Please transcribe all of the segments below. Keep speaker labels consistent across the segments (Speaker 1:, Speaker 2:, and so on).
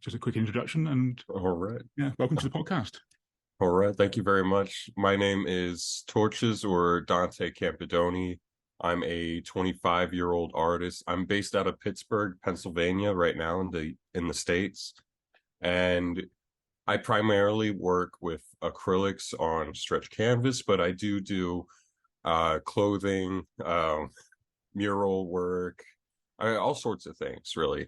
Speaker 1: just a quick introduction and
Speaker 2: All right.
Speaker 1: welcome to the podcast.
Speaker 2: All right. Thank you very much. My name is Torches or Dante Campidonia. I'm a 25-year-old artist. I'm based out of Pittsburgh, Pennsylvania right now in the States. And I primarily work with acrylics on stretch canvas, but I do clothing, mural work, all sorts of things, really.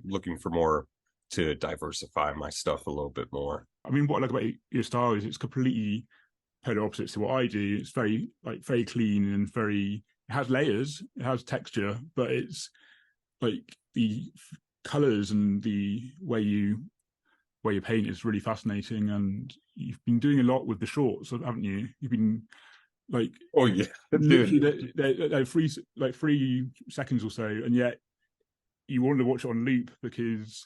Speaker 2: Looking for more to diversify my stuff a little bit more.
Speaker 1: I mean, what I like about your style is it's completely polar opposites to what I do. It's very clean and it has layers, it has texture, but it's like the colors and the way you paint is really fascinating. And you've been doing a lot with the shorts, haven't you? You've been like,
Speaker 2: oh yeah,
Speaker 1: literally they're 3 seconds or so, and yet you wanted to watch it on loop because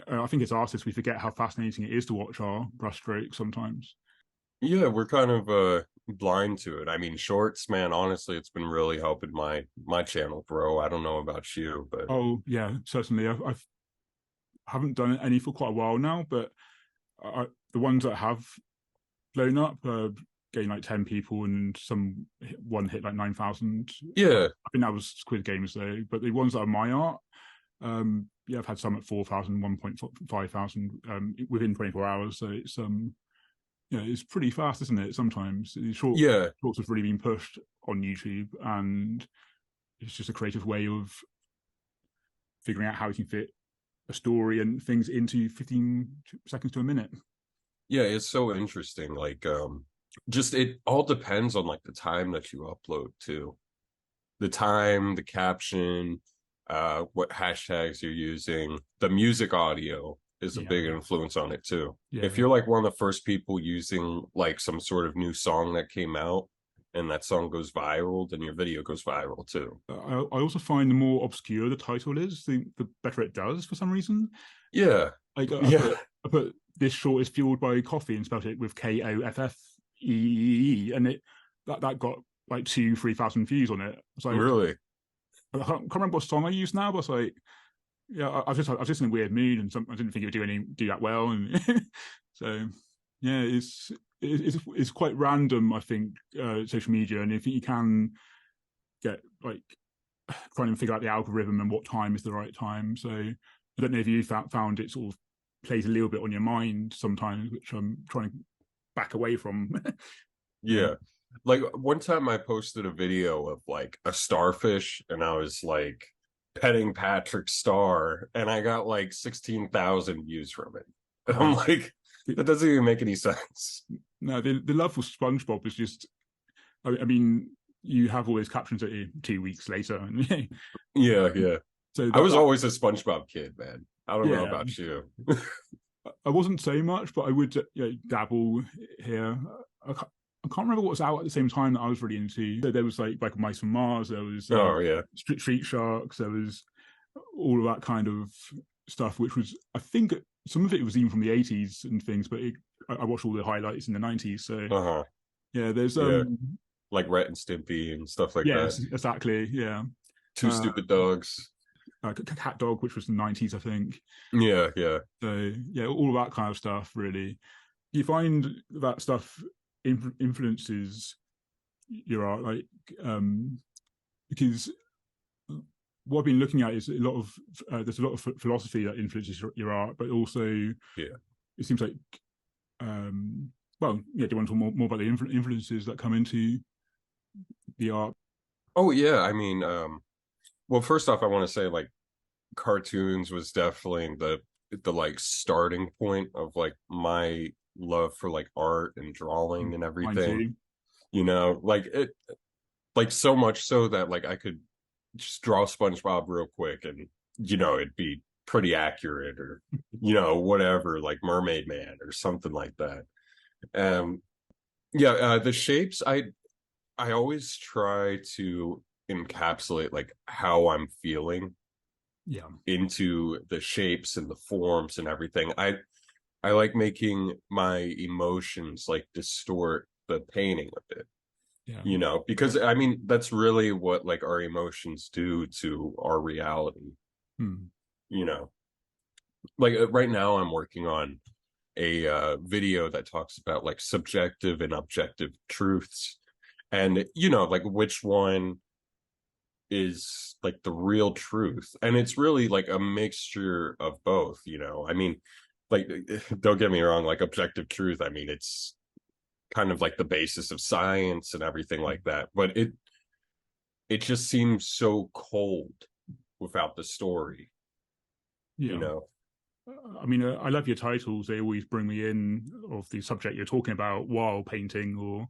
Speaker 1: I think as artists we forget how fascinating it is to watch our brushstrokes sometimes.
Speaker 2: Yeah, we're kind of blind to it. I mean, shorts, man, honestly, it's been really helping my channel grow. I don't know about you, but
Speaker 1: Oh yeah, certainly. I haven't done any for quite a while now, but the ones that have blown up getting like 10 people, and one hit like 9,000.
Speaker 2: yeah.
Speaker 1: I think that was Squid Games though. But the ones that are my art, I've had some at 4,000, 1,500 within 24 hours. So it's pretty fast, isn't it? Sometimes the shorts have really been pushed on YouTube, and it's just a creative way of figuring out how you can fit a story and things into 15 seconds to a minute.
Speaker 2: Yeah, it's so interesting. Like, just it all depends on like the time that you upload to. The time, the caption, what hashtags you're using. The music audio is a big influence on it too.
Speaker 1: Yeah.
Speaker 2: If you're like one of the first people using like some sort of new song that came out and that song goes viral, then your video goes viral too.
Speaker 1: I also find the more obscure the title is, the better it does for some reason.
Speaker 2: Yeah.
Speaker 1: Like
Speaker 2: yeah.
Speaker 1: I put this short is fueled by coffee and spelled it with KOFFEE, and that got like 2,000-3,000 views on it. It's like,
Speaker 2: really?
Speaker 1: I can't remember what song I used now, but it's like, I was just in a weird mood, and I didn't think it would do that well, and so yeah, it's quite random. I think social media, and I think you can get like trying to figure out the algorithm and what time is the right time. So I don't know if you found it sort of plays a little bit on your mind sometimes, which I'm trying to back away from.
Speaker 2: Yeah. Like one time I posted a video of like a starfish and I was like petting Patrick's star and I got like 16,000 views from it. And I'm like, that doesn't even make any sense.
Speaker 1: No, the love for SpongeBob is just, I mean, you have all those captions at you 2 weeks later.
Speaker 2: yeah. So I was always a SpongeBob kid, man. I don't know about you.
Speaker 1: I wasn't so much, but I would dabble here. I can't remember what was out at the same time that I was really into. There was like Mice from Mars. There was Street Sharks. There was all of that kind of stuff, which was, I think some of it was even from the 80s and things, but I watched all the highlights in the 90s. So there's
Speaker 2: like Rhett and Stimpy and stuff like that.
Speaker 1: Yes, exactly. Yeah.
Speaker 2: Two Stupid Dogs.
Speaker 1: Cat Dog, which was the 90s, I think.
Speaker 2: Yeah.
Speaker 1: So yeah, all of that kind of stuff. Really, you find that stuff influences your art, like because what I've been looking at is there's a lot of philosophy that influences your art, but also it seems like do you want to talk more about the influences that come into the art?
Speaker 2: Oh yeah, I mean, well, first off, I want to say like cartoons was definitely the like starting point of like my love for like art and drawing and everything. You know, like it, like so much so that like I could just draw SpongeBob real quick and it'd be pretty accurate, or whatever, like Mermaid Man or something like that. The shapes, I always try to encapsulate like how I'm feeling into the shapes and the forms and everything. I like making my emotions like distort the painting a bit. Because I mean that's really what like our emotions do to our reality. Like right now I'm working on a video that talks about like subjective and objective truths, and like which one is like the real truth. And it's really like a mixture of both, I mean, like, don't get me wrong, like objective truth, I mean, it's kind of like the basis of science and everything like that, but it just seems so cold without the story, you
Speaker 1: Yeah.
Speaker 2: know.
Speaker 1: I mean, I love your titles. They always bring me in of the subject you're talking about while painting, or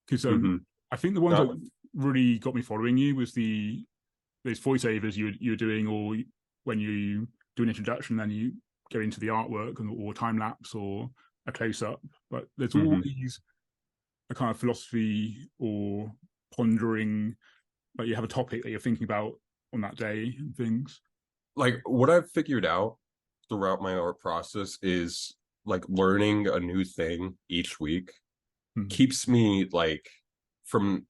Speaker 1: because
Speaker 2: Mm-hmm.
Speaker 1: I think the ones that
Speaker 2: Not
Speaker 1: really got me following you was those voiceovers you were doing, or when you do an introduction, then you go into the artwork or time lapse or a close up. But there's
Speaker 2: mm-hmm.
Speaker 1: always a kind of philosophy or pondering, like you have a topic that you're thinking about on that day and things.
Speaker 2: Like what I've figured out throughout my art process is like learning a new thing each week
Speaker 1: Hmm.
Speaker 2: keeps me like from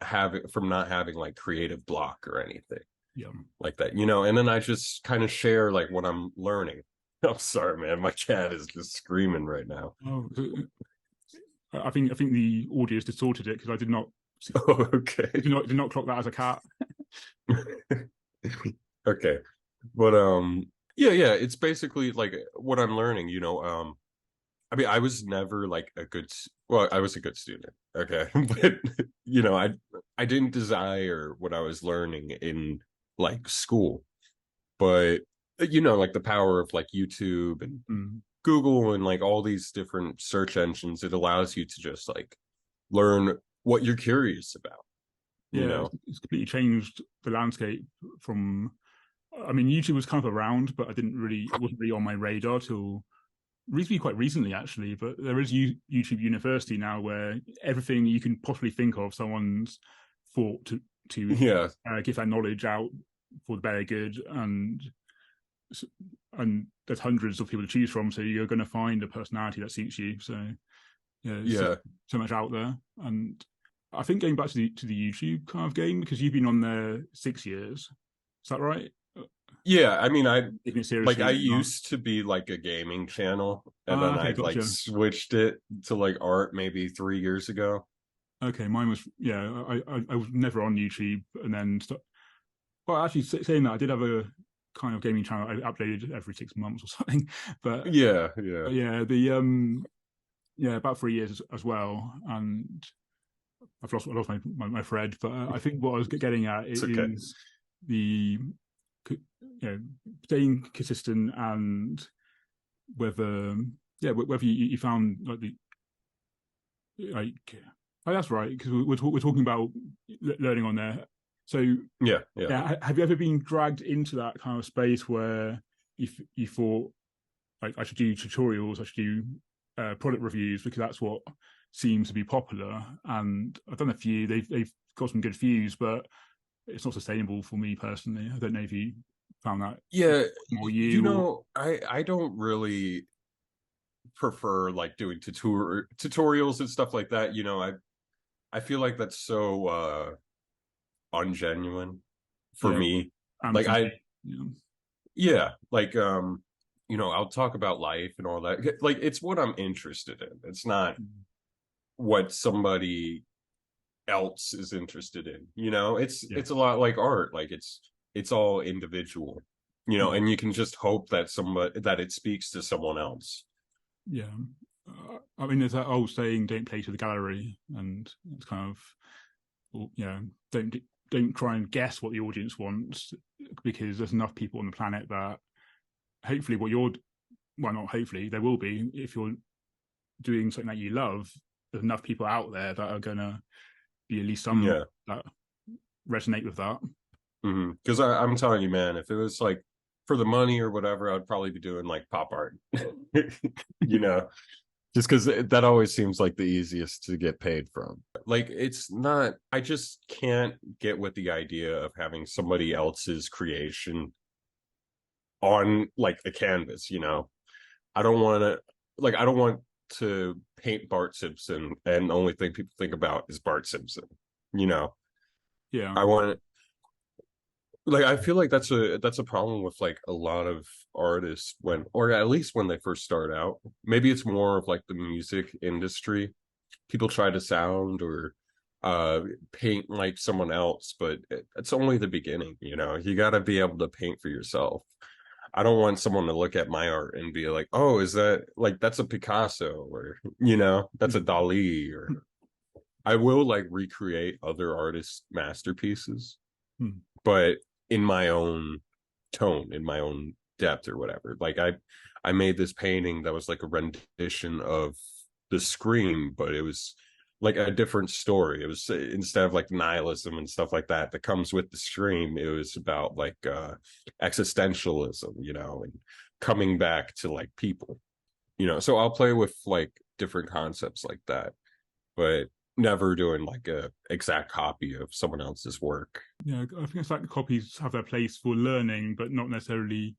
Speaker 2: not having like creative block or anything
Speaker 1: Yeah.
Speaker 2: like that, and then I just kind of share like what I'm learning. I'm sorry, man, my cat is just screaming right now.
Speaker 1: Oh, I think the audio has distorted it because I did not
Speaker 2: Oh, okay.
Speaker 1: did not clock that as a cat.
Speaker 2: Okay, but yeah, it's basically like what I'm learning, I mean, I was never like well, I was a good student, okay, but I didn't desire what I was learning in like school, but like the power of like YouTube and
Speaker 1: Mm.
Speaker 2: Google and like all these different search engines, it allows you to just like learn what you're curious about, you
Speaker 1: Yeah,
Speaker 2: know?
Speaker 1: it's completely changed the landscape from. I mean, YouTube was kind of around, but it wasn't really on my radar till reasonably quite recently, actually. But there is YouTube University now, where everything you can possibly think of, someone's thought to
Speaker 2: Yeah,
Speaker 1: give that knowledge out for the better good, and there's hundreds of people to choose from, so you're going to find a personality that suits you. So yeah, there's
Speaker 2: yeah,
Speaker 1: so much out there, and I think going back to the YouTube kind of game, because you've been on there 6 years, is that right?
Speaker 2: yeah. I mean,
Speaker 1: Taking it
Speaker 2: I
Speaker 1: seriously, not.
Speaker 2: used to be like a gaming channel, and
Speaker 1: Ah,
Speaker 2: then
Speaker 1: okay,
Speaker 2: I like
Speaker 1: gotcha.
Speaker 2: switched it to like art maybe 3 years ago.
Speaker 1: Okay, mine was, yeah. I was never on YouTube, and then well, actually saying that, I did have a kind of gaming channel I updated every 6 months or something, but
Speaker 2: Yeah, yeah.
Speaker 1: yeah, yeah, about 3 years as well, and I lost my thread. But I think what I was getting at
Speaker 2: It's okay.
Speaker 1: is the staying consistent, and whether whether you found like the like oh, that's right, because we're talking about learning on there. So
Speaker 2: Yeah, yeah.
Speaker 1: yeah, have you ever been dragged into that kind of space where you thought, like, I should do tutorials, I should do product reviews because that's what seems to be popular? And I've done a few. They've got some good views, but it's not sustainable for me personally. I don't know if you found that
Speaker 2: Yeah,
Speaker 1: more you or.
Speaker 2: I don't really prefer like doing tutorials and stuff like that. I feel like that's so ungenuine for
Speaker 1: Yeah,
Speaker 2: me. Like
Speaker 1: amateur.
Speaker 2: I
Speaker 1: Yeah,
Speaker 2: yeah, like I'll talk about life and all that. Like it's what I'm interested in. It's not what somebody else is interested in.
Speaker 1: yeah,
Speaker 2: It's a lot like art. Like it's all individual.
Speaker 1: yeah,
Speaker 2: And you can just hope that it speaks to someone else.
Speaker 1: yeah. I mean, there's that old saying, "Don't play to the gallery," and it's kind of, well, don't don't try and guess what the audience wants, because there's enough people on the planet that hopefully what you're, well, not hopefully, there will be, if you're doing something that you love, there's enough people out there that are gonna be at least some
Speaker 2: Yeah.
Speaker 1: that resonate with that.
Speaker 2: Because I'm telling you, man, if it was like for the money or whatever, I'd probably be doing like pop art. you know, just because that always seems like the easiest to get paid from. Like it's not. I just can't get with the idea of having somebody else's creation on like a canvas. I don't want to. Like I don't want to paint Bart Simpson and the only thing people think about is Bart Simpson. You know,
Speaker 1: Yeah,
Speaker 2: I want Like I feel like that's a problem with like a lot of artists when, or at least when they first start out. Maybe it's more of like the music industry. People try to sound or uh paint like someone else, but it's only the beginning, you know. You got to be able to paint for yourself. I don't want someone to look at my art and be like, "Oh, is that like that's a Picasso or you know, that's a Dali." Or I will like recreate other artists' masterpieces, but in my own tone, in my own depth or whatever. Like I made this painting that was like a rendition of The Scream, but it was like a different story. It was instead of like nihilism and stuff like that that comes with The Scream, it was about like existentialism, you know, and coming back to like people, you know. So I'll play with like different concepts like that, but never doing like a exact copy of someone else's work.
Speaker 1: Yeah, I think it's like copies have their place for learning, but not necessarily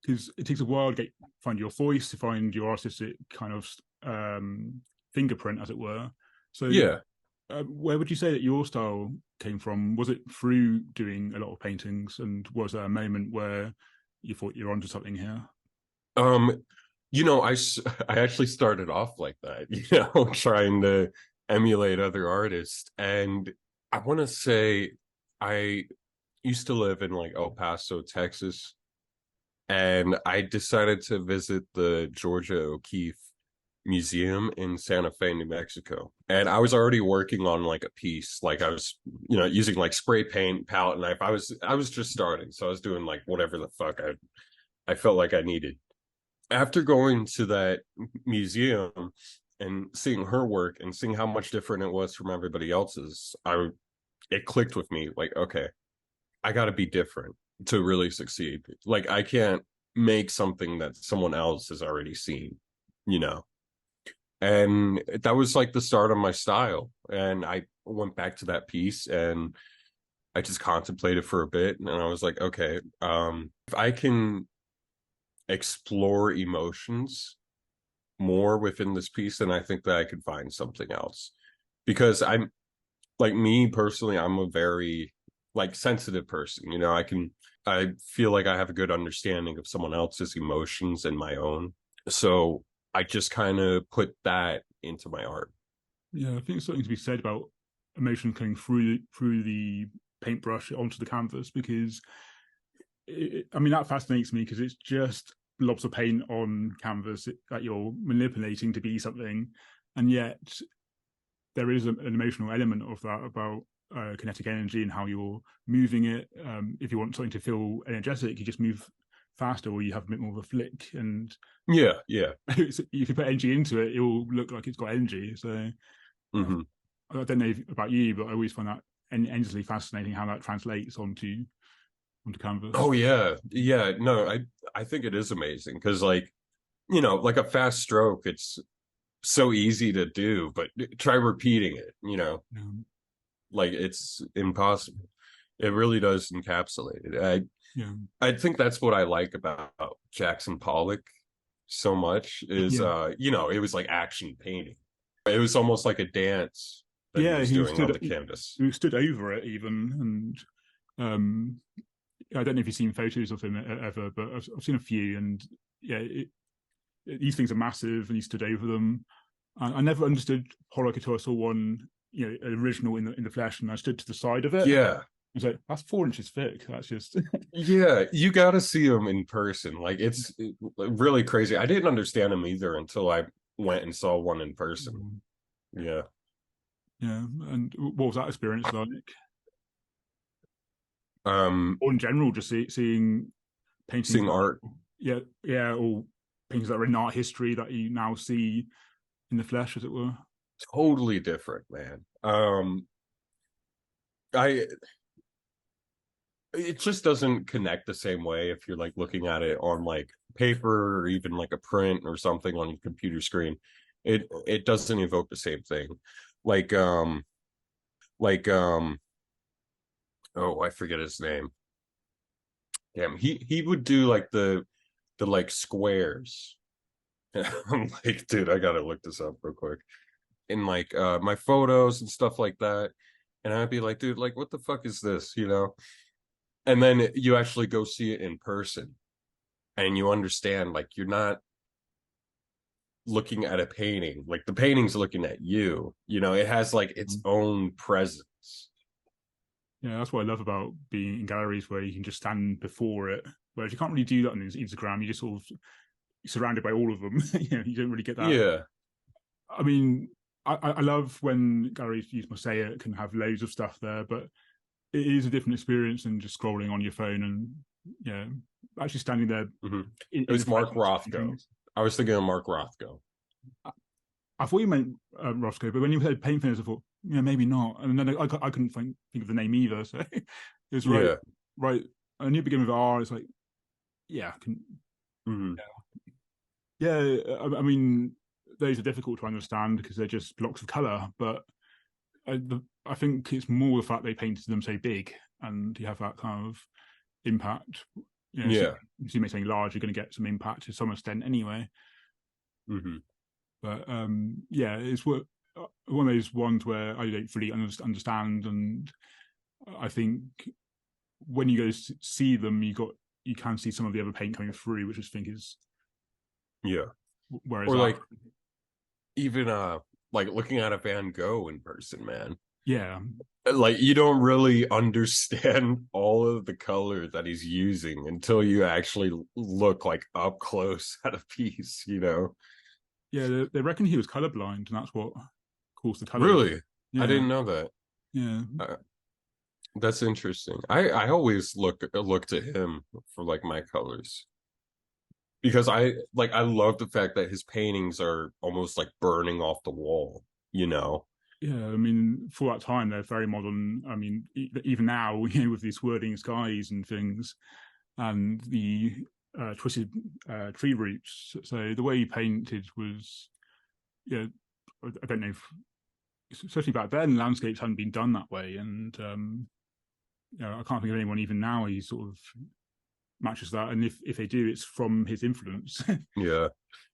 Speaker 1: because it takes a while to find your voice, to find your artistic kind of fingerprint, as it were. So,
Speaker 2: Yeah.
Speaker 1: where would you say that your style came from? Was it through doing a lot of paintings, and was there a moment where you thought you're onto something here?
Speaker 2: Um, you know, I actually started off like that, you know, trying to emulate other artists. And I want to say I used to live in like El Paso, Texas, and I decided to visit the Georgia O'Keeffe Museum in Santa Fe, New Mexico. And I was already working on like a piece, like I was, you know, using like spray paint, palette knife. I was just starting, so I was doing like whatever the fuck I felt like I needed. After going to that museum and seeing her work and seeing how much different it was from everybody else's, it clicked with me like, okay, I got to be different to really succeed. Like I can't make something that someone else has already seen, you know. And that was like the start of my style. And I went back to that piece and I just contemplated for a bit and I was like, okay, if I can explore emotions more within this piece, then I think that I could find something else. Because I'm like me personally, I'm a very like sensitive person. You know, I feel like I have a good understanding of someone else's emotions and my own. So I just kind of put that into my art.
Speaker 1: Yeah, I think there's something to be said about emotion coming through the paintbrush onto the canvas because I mean that fascinates me because it's just blobs of paint on canvas that you're manipulating to be something, and yet there is an emotional element of that about kinetic energy and how you're moving it. If you want something to feel energetic, you just move faster, or you have a bit more of a flick, and
Speaker 2: Yeah, yeah.
Speaker 1: if you put energy into it, it will look like it's got energy. So
Speaker 2: Hmm.
Speaker 1: I don't know about you, but I always find that endlessly fascinating how that translates onto canvas.
Speaker 2: Oh yeah, yeah. No, I think it is amazing because like you know, like a fast stroke, it's so easy to do, but try repeating it. You know,
Speaker 1: Um,
Speaker 2: like it's impossible. It really does encapsulate it.
Speaker 1: yeah,
Speaker 2: I think that's what I like about Jackson Pollock so much is
Speaker 1: yeah,
Speaker 2: you know, it was like action painting. It was almost like a dance that he
Speaker 1: yeah.
Speaker 2: was doing on the canvas.
Speaker 1: He stood over it even, and I don't know if you've seen photos of him ever, but I've seen a few, and yeah, these things are massive, and he stood over them. I never understood Pollock until I saw one, original in the flesh, and I stood to the side of it.
Speaker 2: Yeah.
Speaker 1: I was like, that's 4 inches thick. That's just
Speaker 2: Yeah, you got to see him in person. Like it's really crazy. I didn't understand him either until I went and saw one in person. Yeah.
Speaker 1: yeah. And what was that experience like?
Speaker 2: Um,
Speaker 1: Or in general, just seeing paintings
Speaker 2: seeing
Speaker 1: that,
Speaker 2: art,
Speaker 1: yeah, yeah, or paintings that are in art history that you now see in the flesh, as it were.
Speaker 2: totally different, man. I it just doesn't connect the same way if you're like looking at it on like paper or even like a print or something on your computer screen. It doesn't evoke the same thing. Like like oh, I forget his name. Damn, he would do like the like squares. I'm like, dude, I gotta look this up real quick. In like my photos and stuff like that. And I'd be like, dude, like what the fuck is this, you know? And then you actually go see it in person and you understand, like, you're not looking at a painting, like the painting's looking at you, it has like its own presence.
Speaker 1: Yeah, that's what I love about being in galleries where you can just stand before it. Whereas you can't really do that on Instagram. You just sort of surrounded by all of them. You don't really get that.
Speaker 2: Yeah.
Speaker 1: I mean, I love when galleries use Mosaic and have loads of stuff there, but it is a different experience than just scrolling on your phone and actually standing there.
Speaker 2: Mm-hmm. It was Mark Rothko. I was thinking of Mark Rothko.
Speaker 1: I thought you meant Roscoe, but when you said paint thinners, I thought, maybe not. And then I couldn't think of the name either. So it's right. Yeah. Right. And you begin with R, it's like, yeah.
Speaker 2: Mm-hmm.
Speaker 1: Yeah. I mean, those are difficult to understand because they're just blocks of color. But I think it's more the fact they painted them so big and you have that kind of impact.
Speaker 2: Yeah.
Speaker 1: So you make something large, you're going to get some impact to some extent anyway.
Speaker 2: Mm-hmm.
Speaker 1: But it's one of those ones where I don't fully understand, and I think when you go see them, you can see some of the other paint coming through, which I think is
Speaker 2: Whereas, or like even like looking at a Van Gogh in person, man.
Speaker 1: Yeah,
Speaker 2: like you don't really understand all of the color that he's using until you actually look like up close at a piece,
Speaker 1: Yeah, they reckon he was colorblind, and that's what caused the color.
Speaker 2: Really? Yeah. I didn't know that.
Speaker 1: Yeah.
Speaker 2: That's interesting. I always look to him for like my colors. Because I love the fact that his paintings are almost like burning off the wall, Yeah,
Speaker 1: I mean, for that time, they're very modern. I mean, even now, with these swirling skies and things, and the twisted tree roots. So the way he painted was, I don't know, especially back then, landscapes hadn't been done that way. And, I can't think of anyone even now he sort of matches that. And if they do, it's from his influence.
Speaker 2: Yeah.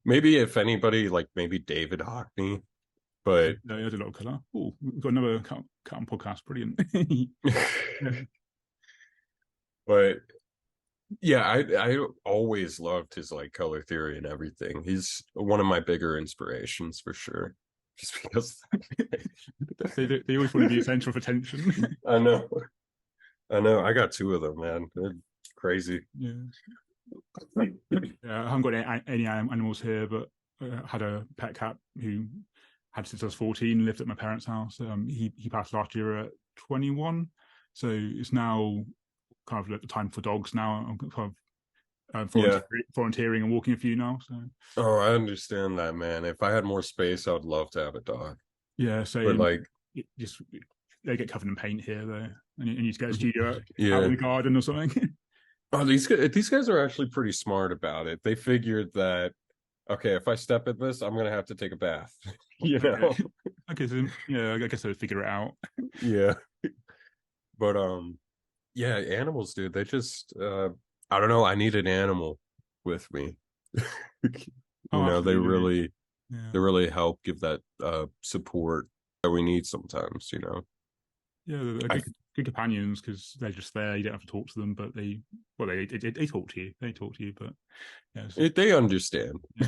Speaker 2: Maybe if anybody, like maybe David Hockney. But
Speaker 1: no, he has a lot of color. Oh, we've got another cut on podcast. Brilliant.
Speaker 2: But yeah, I always loved his like color theory and everything. He's one of my bigger inspirations for sure. Just because
Speaker 1: they always want to be essential for attention.
Speaker 2: I know. I got two of them, man. They're crazy.
Speaker 1: Yeah. I haven't got any animals here, but I had a pet cat who had since I was 14, lived at my parents' house. He passed last year at 21, so it's now kind of the time for dogs now. I'm kind of volunteering and walking a few now. So.
Speaker 2: Oh, I understand that, man. If I had more space, I would love to have a dog.
Speaker 1: Yeah, so
Speaker 2: but like,
Speaker 1: they get covered in paint here, though, and you need to get a studio out in the garden or something.
Speaker 2: Oh, these guys are actually pretty smart about it. They figured that, okay, if I step in this, I'm gonna have to take a bath.
Speaker 1: Okay, so I guess they'll figure it out.
Speaker 2: Yeah, but yeah, animals, dude. They just I don't know. I need an animal with me. They really help give that support that we need sometimes.
Speaker 1: Yeah, they're good companions because they're just there. You don't have to talk to them, but they talk to you. They talk to you, but
Speaker 2: they understand. Yeah.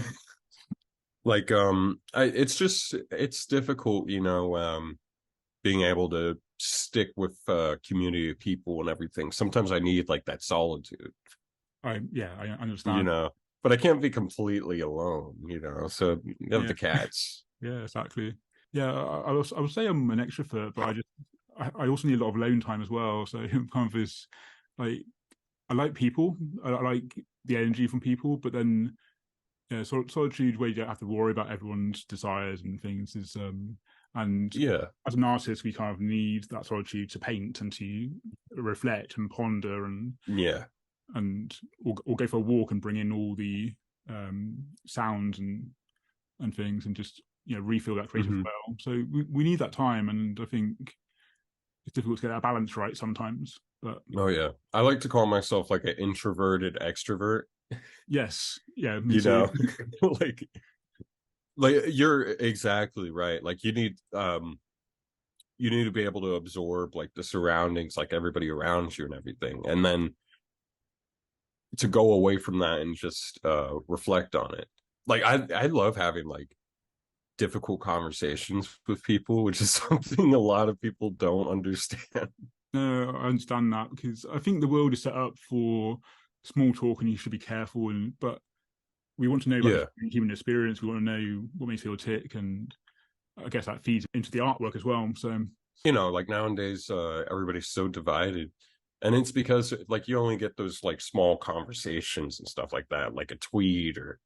Speaker 2: Like it's difficult, being able to stick with a community of people and everything. Sometimes I need like that solitude.
Speaker 1: I understand.
Speaker 2: But I can't be completely alone, so you have the cats.
Speaker 1: Yeah, exactly. Yeah, I would say I'm an extrovert, but I also need a lot of alone time as well. So kind of this, like, I like people, I like the energy from people, but then solitude where you don't have to worry about everyone's desires and things is and as an artist we kind of need that solitude to paint and to reflect and ponder and or go for a walk and bring in all the sounds and things and just refill that creative well. So we need that time, and I think it's difficult to get that balance right sometimes. But
Speaker 2: I like to call myself like an introverted extrovert.
Speaker 1: Yes, yeah, me too.
Speaker 2: like you're exactly right. Like you need you need to be able to absorb like the surroundings, like everybody around you and everything, and then to go away from that and just reflect on it. Like I love having like difficult conversations with people, which is something a lot of people don't understand.
Speaker 1: No, I understand that because I think the world is set up for small talk, and you should be careful. And but we want to know about
Speaker 2: Yeah,
Speaker 1: the human experience. We want to know what makes people tick, and I guess that feeds into the artwork as well. So
Speaker 2: like nowadays, everybody's so divided, and it's because like you only get those like small conversations and stuff like that, like a tweet, or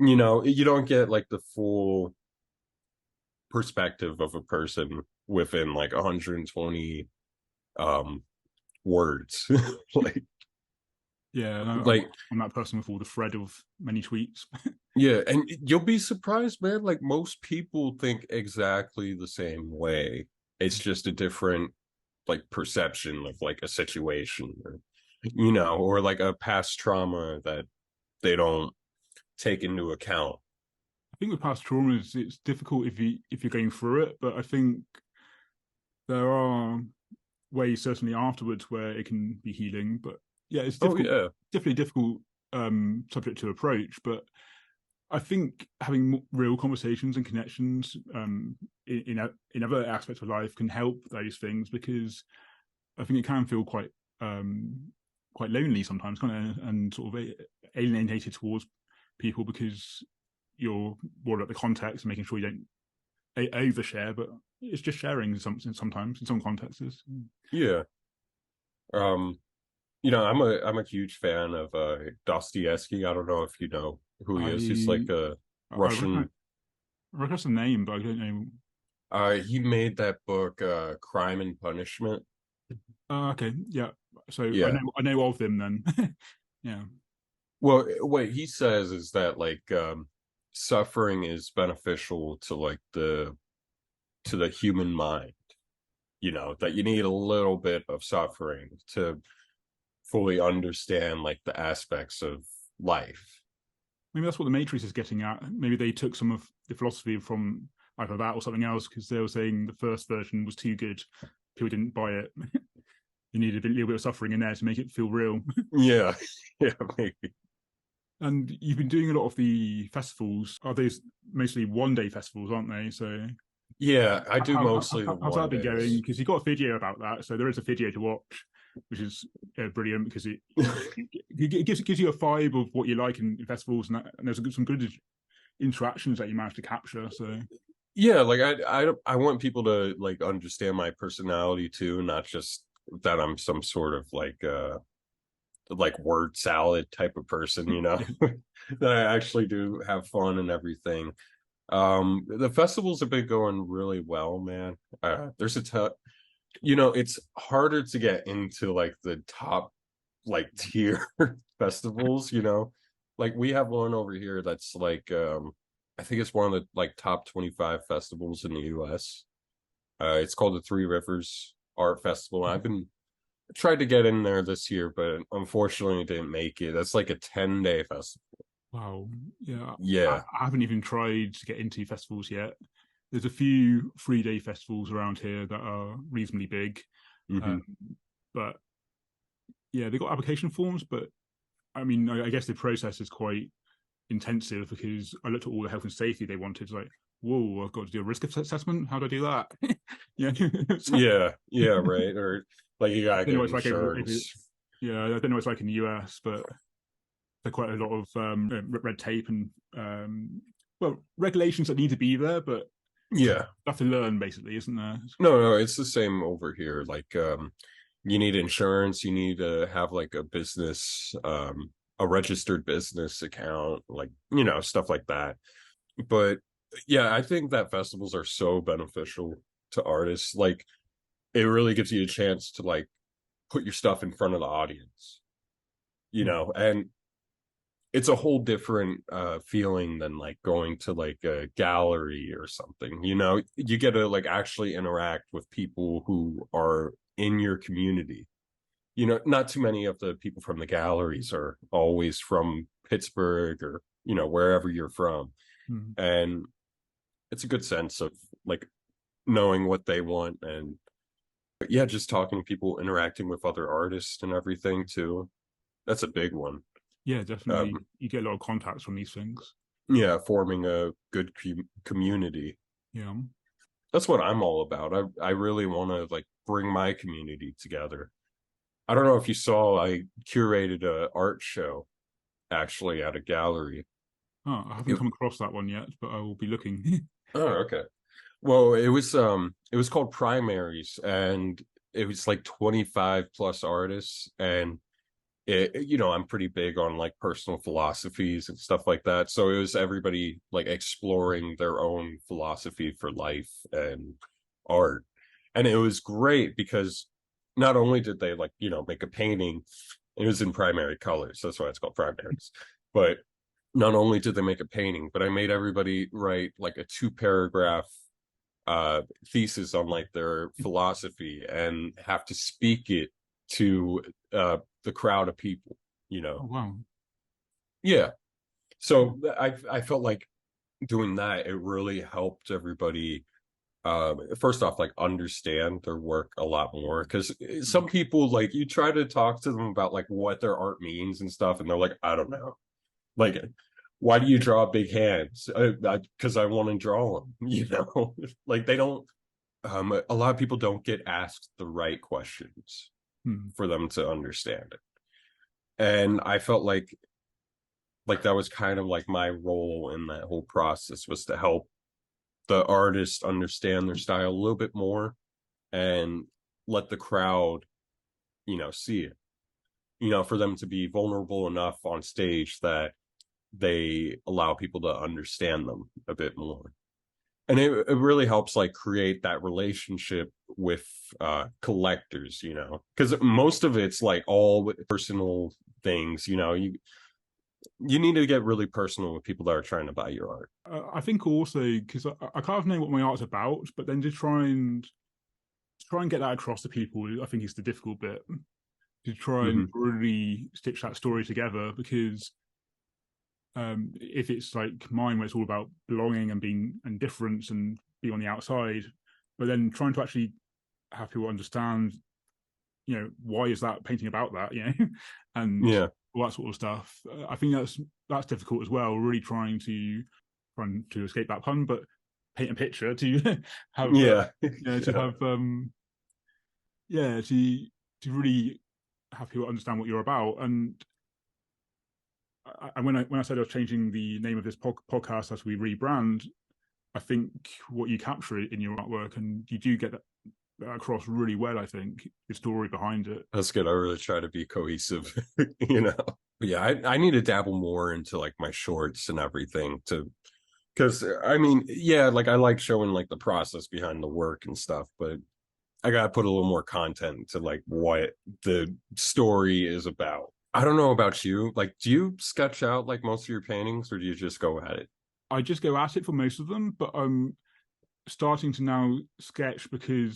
Speaker 2: you don't get like the full perspective of a person within like 120 um words. like
Speaker 1: yeah,
Speaker 2: like
Speaker 1: I'm that person with all the thread of many tweets.
Speaker 2: yeah, and you'll be surprised, man. Like most people think exactly the same way. It's just a different like perception of like a situation, or or like a past trauma that they don't take into account.
Speaker 1: I think with past traumas, it's difficult if you're going through it, but I think there are ways certainly afterwards where it can be healing. But yeah, it's
Speaker 2: Oh
Speaker 1: difficult,
Speaker 2: yeah.
Speaker 1: definitely a difficult subject to approach. But I think having real conversations and connections in other aspects of life can help those things, because I think it can feel quite lonely sometimes, kind of, and sort of alienated towards people because you're worried about the context and making sure you don't overshare. But it's just sharing sometimes in some contexts.
Speaker 2: Yeah. um I'm a huge fan of Dostoevsky. I don't know if you know who he is. He's
Speaker 1: I
Speaker 2: like a
Speaker 1: I
Speaker 2: Russian.
Speaker 1: recognize the name, but I don't know.
Speaker 2: He made that book, Crime and Punishment.
Speaker 1: Okay, yeah. So
Speaker 2: Yeah.
Speaker 1: I know of them then. Yeah.
Speaker 2: Well, what he says is that like suffering is beneficial to like the human mind. That you need a little bit of suffering to fully understand like the aspects of life.
Speaker 1: Maybe that's what the Matrix is getting at. Maybe they took some of the philosophy from either that or something else, because they were saying the first version was too good. People didn't buy it. You needed a little bit of suffering in there to make it feel real.
Speaker 2: Yeah. Yeah, maybe.
Speaker 1: And you've been doing a lot of the festivals. Are these mostly 1 day festivals, aren't they? So
Speaker 2: Yeah, I do mostly the
Speaker 1: how's that
Speaker 2: one
Speaker 1: been going?
Speaker 2: days.
Speaker 1: Because you got a video about that, so there is a video to watch, which is brilliant because it gives you a vibe of what you like in festivals, and there's some good interactions that you managed to capture. So
Speaker 2: Yeah, like I want people to like understand my personality too, not just that I'm some sort of like word salad type of person,
Speaker 1: yeah,
Speaker 2: that I actually do have fun and everything. The festivals have been going really well, man. There's a it's harder to get into like the top like tier festivals, like we have one over here that's like I think it's one of the like top 25 festivals in the US. It's called the Three Rivers Art Festival. I've been tried to get in there this year, but unfortunately didn't make it. That's like a 10-day festival.
Speaker 1: wow, yeah.
Speaker 2: Yeah.
Speaker 1: I haven't even tried to get into festivals yet. There's a few 3 day festivals around here that are reasonably big,
Speaker 2: Hmm.
Speaker 1: um, but yeah, they got application forms. But I mean, I guess the process is quite intensive, because I looked at all the health and safety they wanted. It's like, whoa, I've got to do a risk assessment. How do I do that? Yeah, so,
Speaker 2: Yeah, yeah, right. Or like you
Speaker 1: I
Speaker 2: gotta
Speaker 1: don't know
Speaker 2: get
Speaker 1: what it's like
Speaker 2: insurance.
Speaker 1: yeah, I don't know what it's like in the US, but there's quite a lot of red tape and well, regulations that need to be there, but
Speaker 2: Yeah.
Speaker 1: have to learn, basically, isn't there?
Speaker 2: No, no, it's the same over here. Like you need insurance, you need to have like a business, a registered business account, like, stuff like that. But yeah, I think that festivals are so beneficial to artists. Like it really gives you a chance to like put your stuff in front of the audience, and it's a whole different feeling than like going to like a gallery or something. You get to like actually interact with people who are in your community. Not too many of the people from the galleries are always from Pittsburgh or wherever you're from.
Speaker 1: Mm.
Speaker 2: And it's a good sense of like knowing what they want, and yeah, just talking to people, interacting with other artists and everything too. That's a big one.
Speaker 1: Yeah, definitely. You get a lot of contacts from these things.
Speaker 2: Yeah, forming a good community.
Speaker 1: Yeah.
Speaker 2: That's what I'm all about. I really want to like bring my community together. I don't know if you saw, I curated a art show actually at a gallery.
Speaker 1: Oh, I haven't
Speaker 2: It,
Speaker 1: come across that one yet, but I will be looking.
Speaker 2: oh, okay. Well, it was called Primaries, and it was like 25 plus artists, and I'm pretty big on like personal philosophies and stuff like that. So it was everybody like exploring their own philosophy for life and art. And it was great because not only did they like, make a painting, it was in primary colors. That's why it's called primaries. But not only did they make a painting, but I made everybody write like a 2 paragraph thesis on like their philosophy and have to speak it to the crowd of people,
Speaker 1: Oh, wow.
Speaker 2: yeah. So I felt like doing that, it really helped everybody first off like understand their work a lot more, because some people, like, you try to talk to them about like what their art means and stuff, and they're like, I don't know, like, why do you draw big hands? Because I want to draw them, like they don't a lot of people don't get asked the right questions for them to understand it. And I felt like that was kind of like my role in that whole process, was to help the artist understand their style a little bit more and let the crowd, see it, for them to be vulnerable enough on stage that they allow people to understand them a bit more. And it really helps like create that relationship with collectors, because most of it's like all personal things, you need to get really personal with people that are trying to buy your art.
Speaker 1: I think also because I kind of know what my art's about, but then to try and get that across to people, I think is the difficult bit. To try and really stitch that story together, because if it's like mine, where it's all about belonging and being and difference and being on the outside, but then trying to actually have people understand, why is that painting about that, and
Speaker 2: Yeah.
Speaker 1: all that sort of stuff. I think that's difficult as well. Really trying to escape that pun, but paint a picture to have,
Speaker 2: Yeah.
Speaker 1: to have, to really have people understand what you're about. And when I said I was changing the name of this podcast as we rebrand, I think what you capture in your artwork, and you do get that across really well. I think the story behind it.
Speaker 2: That's good. I really try to be cohesive, you know. But yeah, I need to dabble more into like my shorts and everything, to because I mean, yeah, like I like showing like the process behind the work and stuff, but I gotta put a little more content to like what the story is about. I don't know about you. Like, do you sketch out like most of your paintings, or do you just go at it?
Speaker 1: I just go at it for most of them, but I'm starting to now sketch because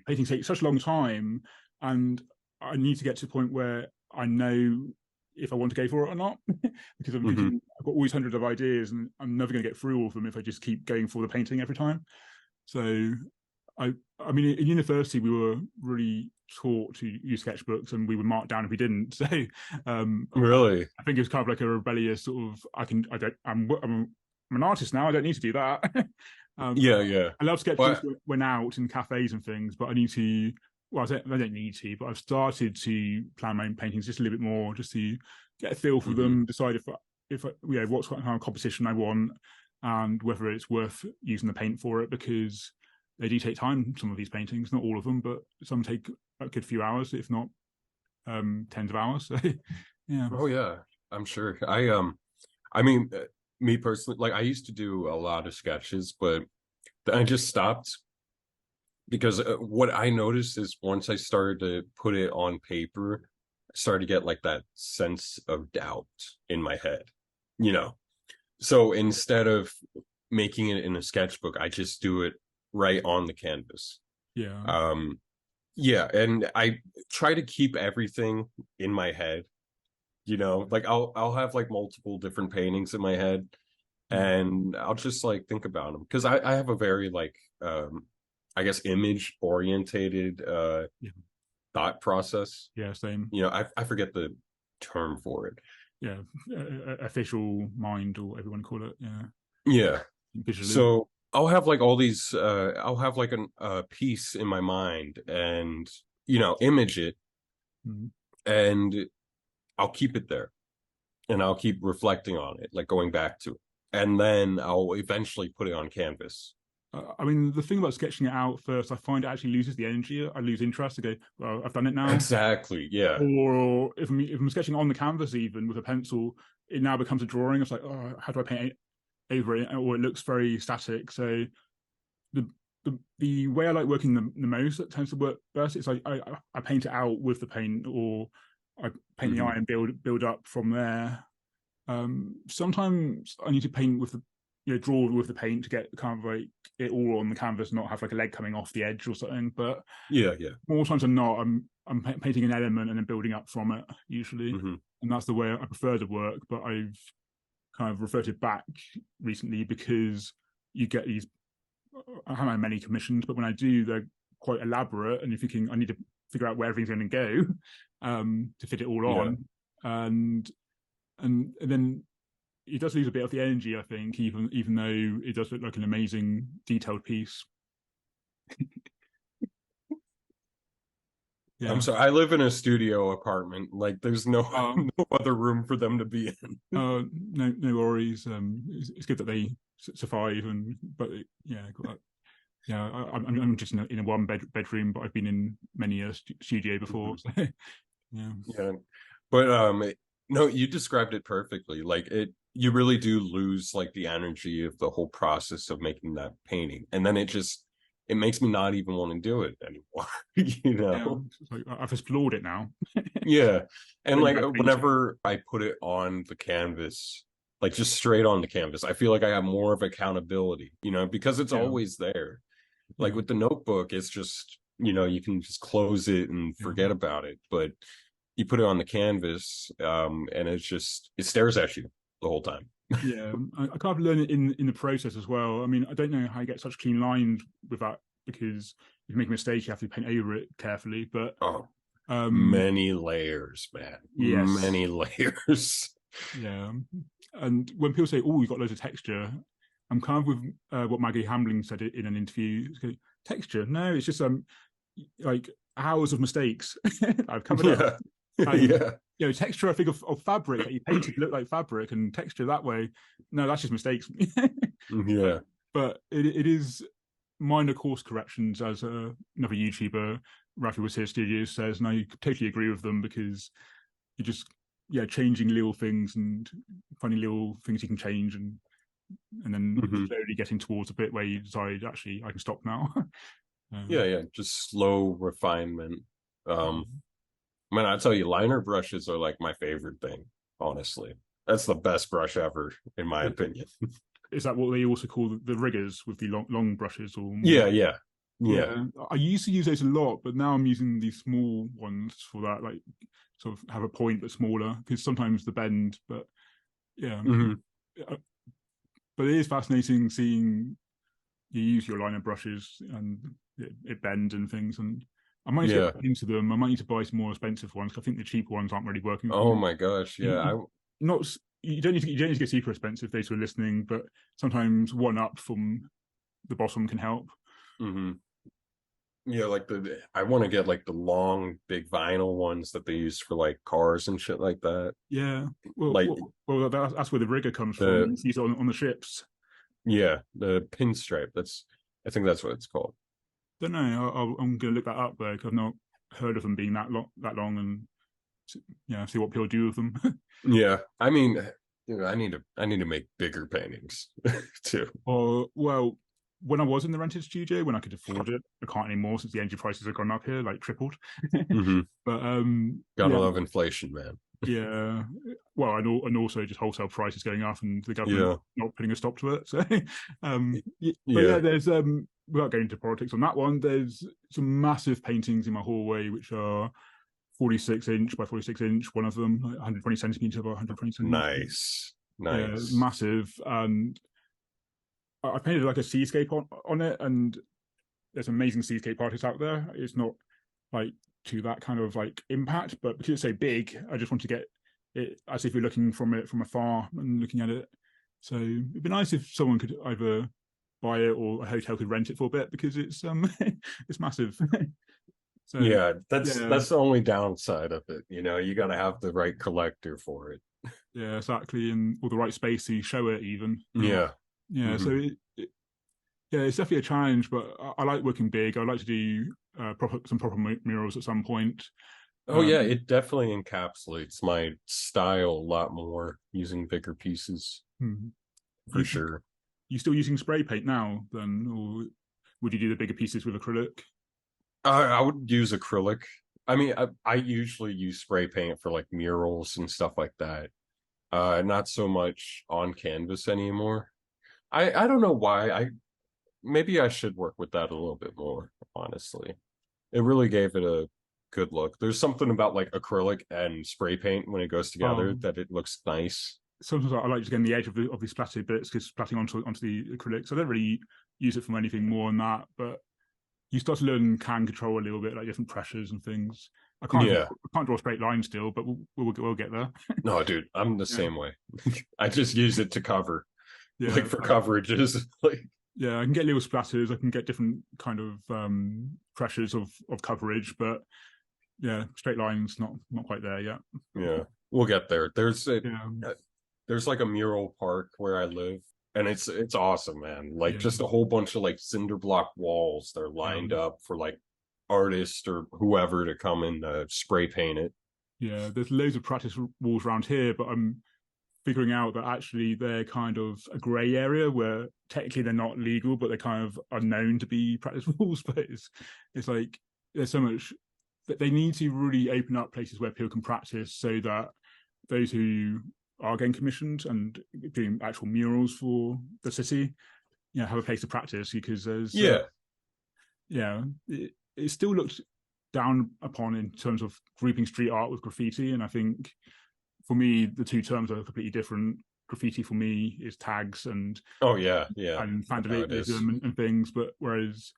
Speaker 1: painting takes such a long time, and I need to get to the point where I know if I want to go for it or not. Because I'm thinking I've got all these hundreds of ideas, and I'm never going to get through all of them if I just keep going for the painting every time. So I mean, in university we were really taught to use sketchbooks, and we were marked down if we didn't. So
Speaker 2: Really?
Speaker 1: I think it was kind of like a rebellious sort of, I'm an artist now, I don't need to do that.
Speaker 2: Yeah, yeah.
Speaker 1: I love sketchbooks
Speaker 2: But
Speaker 1: when out in cafes and things, but I need to. Well, I don't need to, but I've started to plan my own paintings just a little bit more, just to get a feel for them, decide if what kind of competition I want, and whether it's worth using the paint for it, because they do take time. Some of these paintings, not all of them, but some take a good few hours, if not tens of hours. So, yeah.
Speaker 2: oh yeah, I'm sure. I mean, me personally, like I used to do a lot of sketches, but I just stopped because what I noticed is once I started to put it on paper, I started to get like that sense of doubt in my head, you know. So instead of making it in a sketchbook, I just do it right on the canvas.
Speaker 1: Yeah.
Speaker 2: Yeah, and I try to keep everything in my head, like I'll have like multiple different paintings in my head, and I'll just like think about them, because I have a very like I guess, image orientated
Speaker 1: Yeah,
Speaker 2: thought process.
Speaker 1: yeah, same.
Speaker 2: You know, I forget the term for it.
Speaker 1: Yeah, official mind or whatever you want to call it. Yeah,
Speaker 2: Yeah.
Speaker 1: visually.
Speaker 2: So I'll have like all these I'll have like a piece in my mind and image it,
Speaker 1: Mm.
Speaker 2: and I'll keep it there and I'll keep reflecting on it, like going back to it. And then I'll eventually put it on canvas.
Speaker 1: I mean, the thing about sketching it out first, I find it actually loses the energy. I lose interest. I go, well, I've done it now.
Speaker 2: Exactly. Yeah.
Speaker 1: Or if I'm sketching on the canvas, even with a pencil, it now becomes a drawing. It's like, oh, how do I paint over it? Or it looks very static. So the the way I like working the most that tends to work best. It's like I paint it out with the paint, or I paint the eye and build up from there. Sometimes I need to paint with the draw with the paint to get kind of like it all on the canvas, not have like a leg coming off the edge or something. But
Speaker 2: Yeah. Yeah.
Speaker 1: more times than not, I'm painting an element and then building up from it usually,
Speaker 2: Mm-hmm.
Speaker 1: and that's the way I prefer to work. But I've kind of reverted back recently because you get these. I haven't had many commissions, but when I do, they're quite elaborate, and you're thinking I need to figure out where everything's going to go to fit it all
Speaker 2: Yeah.
Speaker 1: on, and then it does lose a bit of the energy, I think, even though it does look like an amazing detailed piece.
Speaker 2: I'm
Speaker 1: Yeah.
Speaker 2: sorry. I live in a studio apartment. Like, there's no
Speaker 1: Um,
Speaker 2: no other room for them to be in.
Speaker 1: no worries. It's good that they survive, and but yeah, yeah. I'm just in a one bedroom, but I've been in many a studio before. So, yeah.
Speaker 2: Yeah. But no, you described it perfectly. Like, you really do lose like the energy of the whole process of making that painting. And then it makes me not even want to do it anymore, you
Speaker 1: Yeah,
Speaker 2: know?
Speaker 1: like I've explored it now.
Speaker 2: Yeah. And
Speaker 1: Don't
Speaker 2: like
Speaker 1: regret painting.
Speaker 2: whenever I put it on the canvas, like just straight on the canvas, I feel like I have more of accountability, because it's
Speaker 1: Yeah,
Speaker 2: always there. Like
Speaker 1: yeah,
Speaker 2: with the notebook, it's just, you can just close it and
Speaker 1: yeah,
Speaker 2: forget about it. But you put it on the canvas, and it stares at you the whole time.
Speaker 1: yeah. I kind of learn it in the process as well. I mean, I don't know how you get such clean lines with that because if you make a mistake, you have to paint over it carefully. But
Speaker 2: Oh,
Speaker 1: um,
Speaker 2: many layers, man.
Speaker 1: yes,
Speaker 2: Many layers.
Speaker 1: yeah. And when people say, "Oh, you got loads of texture," I'm kind of with what Maggie Hamblin said in an interview. Texture? No, it's just like hours of mistakes I've covered up.
Speaker 2: Yeah.
Speaker 1: And
Speaker 2: Yeah.
Speaker 1: texture, I think of fabric that you painted look like fabric, and texture that way. No, that's just mistakes.
Speaker 2: Yeah.
Speaker 1: But it is minor course corrections, as another YouTuber, Rafi was here studios, says, and I totally agree with them because you're just changing little things and finding little things you can change, and then
Speaker 2: Hmm.
Speaker 1: slowly getting towards a bit where you decide actually I can stop now.
Speaker 2: Yeah,
Speaker 1: um,
Speaker 2: yeah. Just slow refinement.
Speaker 1: yeah.
Speaker 2: Man, I tell you, liner brushes are like my favorite thing, honestly. That's the best brush ever, in my opinion.
Speaker 1: Is that what they also call the riggers with the long brushes or more?
Speaker 2: Yeah, yeah. Yeah.
Speaker 1: Yeah, I used to use those a lot, but now I'm using these small ones for that, like sort of have a point but smaller because sometimes the bend. But yeah,
Speaker 2: Hmm.
Speaker 1: uh, but it is fascinating seeing you use your liner brushes and it bends and things. And I might need to
Speaker 2: Yeah.
Speaker 1: get into them. I might need to buy some more expensive ones. I think the cheap ones aren't really working for
Speaker 2: Oh
Speaker 1: me.
Speaker 2: my gosh.
Speaker 1: You,
Speaker 2: Yeah.
Speaker 1: you, not you don't need to get super expensive. Those who are listening, but sometimes one up from the bottom can help.
Speaker 2: Mhm. Yeah, like I want to get like the long, big vinyl ones that they use for like cars and shit like that.
Speaker 1: Yeah,
Speaker 2: Like
Speaker 1: that's where the rigger comes from.
Speaker 2: the
Speaker 1: It's used on the ships.
Speaker 2: yeah, the pinstripe. I think that's what it's called.
Speaker 1: Don't know. I'm going to look that up though. 'Cause I've not heard of them being that long, and see what people do with them.
Speaker 2: Yeah. I mean, I need to make bigger paintings too.
Speaker 1: Or well, when I was in the rented studio, when I could afford it, I can't anymore since the energy prices have gone up here, like tripled.
Speaker 2: Hmm.
Speaker 1: But
Speaker 2: Gotta
Speaker 1: yeah,
Speaker 2: love inflation, man.
Speaker 1: yeah. Well, and also just wholesale prices going up and the government
Speaker 2: Yeah.
Speaker 1: not putting a stop to it. So, but yeah,
Speaker 2: Yeah.
Speaker 1: there's without going into politics on that one, there's some massive paintings in my hallway which are 46 inch by 46 inch. One of them, like 120 centimeter by 120 centimeter.
Speaker 2: Nice.
Speaker 1: Yeah,
Speaker 2: Nice.
Speaker 1: massive. And I painted like a seascape on it, and there's amazing seascape artists out there. It's not like to that kind of like impact, but because it's so big, I just want to get it as if you're looking from it from afar and looking at it. So it'd be nice if someone could either buy it or a hotel could rent it for a bit, because it's it's massive. So
Speaker 2: Yeah,
Speaker 1: yeah,
Speaker 2: that's the only downside of it. You know, you got to have the right collector for it.
Speaker 1: yeah, exactly, and all the right space to show it even.
Speaker 2: Yeah.
Speaker 1: Yeah, so
Speaker 2: Hmm.
Speaker 1: yeah, it's definitely a challenge, but I like working big. I like to do some proper murals at some point.
Speaker 2: Oh yeah,
Speaker 1: Um,
Speaker 2: it definitely encapsulates my style a lot more using bigger pieces
Speaker 1: hmm.
Speaker 2: for
Speaker 1: you
Speaker 2: sure.
Speaker 1: you still using spray paint now then, or would you do the bigger pieces with acrylic?
Speaker 2: I would use acrylic. I mean, I usually use spray paint for like murals and stuff like that. Not so much on canvas anymore. I don't know why. I maybe I should work with that a little bit more, honestly. It really gave it a good look. There's something about like acrylic and spray paint when it goes together
Speaker 1: Oh,
Speaker 2: that it looks nice.
Speaker 1: sometimes I like just getting the edge of the splattered bits, because splatting onto the acrylics. I don't really use it for anything more than that, but you start to learn can control a little bit, like different pressures and things.
Speaker 2: Yeah.
Speaker 1: I can't draw a straight line still, but we'll get there.
Speaker 2: No, dude, I'm the
Speaker 1: Yeah,
Speaker 2: same way. I just use it to cover, like
Speaker 1: yeah,
Speaker 2: for coverages. Like,
Speaker 1: yeah. I can get little splatters. I can get different kind of pressures of coverage, but yeah, straight lines not quite there yet.
Speaker 2: yeah, we'll get there.
Speaker 1: Yeah,
Speaker 2: There's like a mural park where I live, and it's awesome, man. Like
Speaker 1: yeah,
Speaker 2: just a whole bunch of like cinder block walls. They're
Speaker 1: yeah,
Speaker 2: lined up for like artists or whoever to come and spray paint it.
Speaker 1: yeah. There's loads of practice walls around here, but I'm figuring out that actually they're kind of a grey area where technically they're not legal, but they kind of are known to be practice rules. But it's like there's so much that they need to really open up places where people can practice, so that those who are getting commissioned and doing actual murals for the city, have a place to practice, because there's
Speaker 2: Yeah.
Speaker 1: yeah, it's still looked down upon in terms of grouping street art with graffiti, and I think for me, the two terms are completely different. Graffiti for me is tags
Speaker 2: Oh yeah, yeah.
Speaker 1: and
Speaker 2: That's how it is.
Speaker 1: vandalism and things, but whereas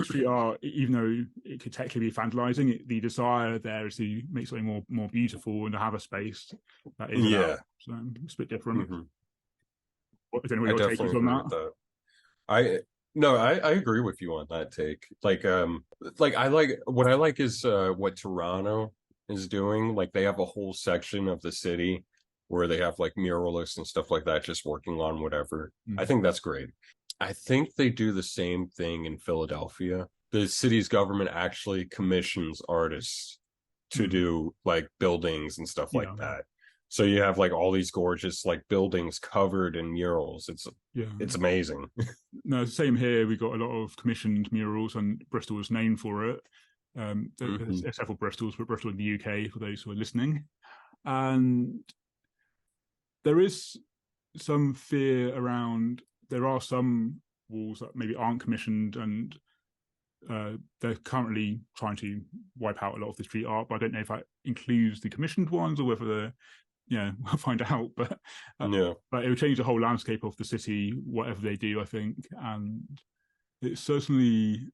Speaker 1: street art, even though it could technically be vandalizing, the desire there is to make something more beautiful and to have a space that is allowed.
Speaker 2: Yeah.
Speaker 1: So it's a bit different.
Speaker 2: Hmm.
Speaker 1: I don't know what
Speaker 2: I
Speaker 1: your take
Speaker 2: definitely
Speaker 1: is on
Speaker 2: agree
Speaker 1: that.
Speaker 2: with that. I no, I agree with you on that take. Like I like what I like is what Toronto is doing. Like they have a whole section of the city where they have like muralists and stuff like that just working on whatever. I
Speaker 1: Mm.
Speaker 2: think that's great. I think they do the same thing in Philadelphia. The city's government actually commissions artists to
Speaker 1: Mm.
Speaker 2: do like buildings and stuff like
Speaker 1: Yeah,
Speaker 2: that. So you have like all these gorgeous like buildings covered in murals.
Speaker 1: yeah.
Speaker 2: It's amazing.
Speaker 1: No, same here. We got a lot of commissioned murals, and Bristol was named for it.
Speaker 2: Hmm.
Speaker 1: There's several Bristols, but Bristol in the UK for those who are listening. And there is some fear around. There are some walls that maybe aren't commissioned, and they're currently trying to wipe out a lot of the street art. But I don't know if that includes the commissioned ones or whether they're, we'll find out. Uh,
Speaker 2: Yeah.
Speaker 1: but it will change the whole landscape of the city, whatever they do, I think. And it's certainly,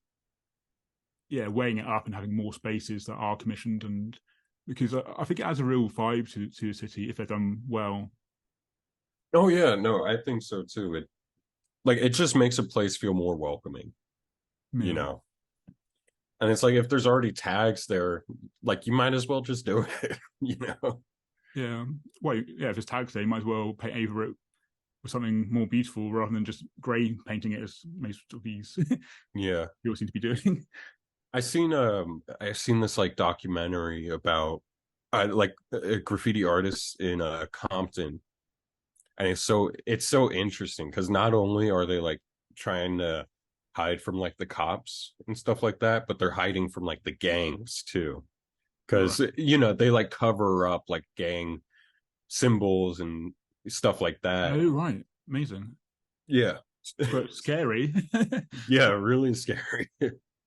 Speaker 1: weighing it up and having more spaces that are commissioned, and because I think it adds a real vibe to a city if they're done well.
Speaker 2: Oh yeah, no, I think so too. It just makes a place feel more welcoming, you
Speaker 1: Yeah,
Speaker 2: know. And it's like if there's already tags there, like you might as well just do it, you know.
Speaker 1: yeah. Well, yeah. If it's tags, they might as well paint over it with something more beautiful rather than just grey painting it, as most of these
Speaker 2: Yeah.
Speaker 1: people seem to be doing.
Speaker 2: I've seen this like documentary about like graffiti artists in Compton, and it's so interesting because not only are they like trying to hide from like the cops and stuff like that, but they're hiding from like the gangs too,
Speaker 1: Right.
Speaker 2: because you know they like cover up like gang symbols and stuff like that.
Speaker 1: Oh, right. Amazing.
Speaker 2: Yeah.
Speaker 1: But scary.
Speaker 2: Yeah, really scary.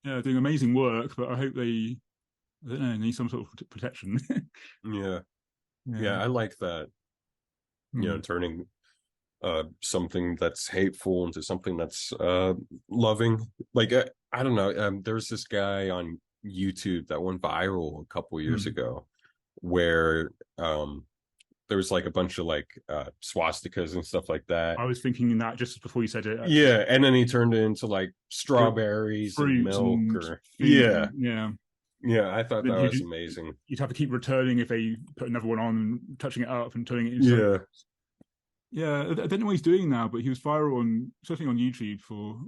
Speaker 1: Yeah, doing amazing work, but I hope I don't know, need some sort of protection.
Speaker 2: Yeah.
Speaker 1: Yeah.
Speaker 2: Yeah, I like that, you know,
Speaker 1: Hmm.
Speaker 2: turning. something that's hateful into something that's loving. Like I don't know. There's this guy on YouTube that went viral a couple years
Speaker 1: Hmm.
Speaker 2: ago, where there was like a bunch of like swastikas and stuff like that.
Speaker 1: I was thinking that just before you said it, actually.
Speaker 2: Yeah, and then he turned it into like
Speaker 1: Fru-
Speaker 2: strawberries and
Speaker 1: Fruit
Speaker 2: milk,
Speaker 1: and
Speaker 2: or
Speaker 1: food,
Speaker 2: yeah,
Speaker 1: and yeah.
Speaker 2: yeah. I thought
Speaker 1: Then
Speaker 2: that was amazing.
Speaker 1: you'd have to keep returning if they put another one on, touching it up and turning it into something.
Speaker 2: Yeah,
Speaker 1: Yeah, I don't know what he's doing now, but he was viral on certainly on YouTube for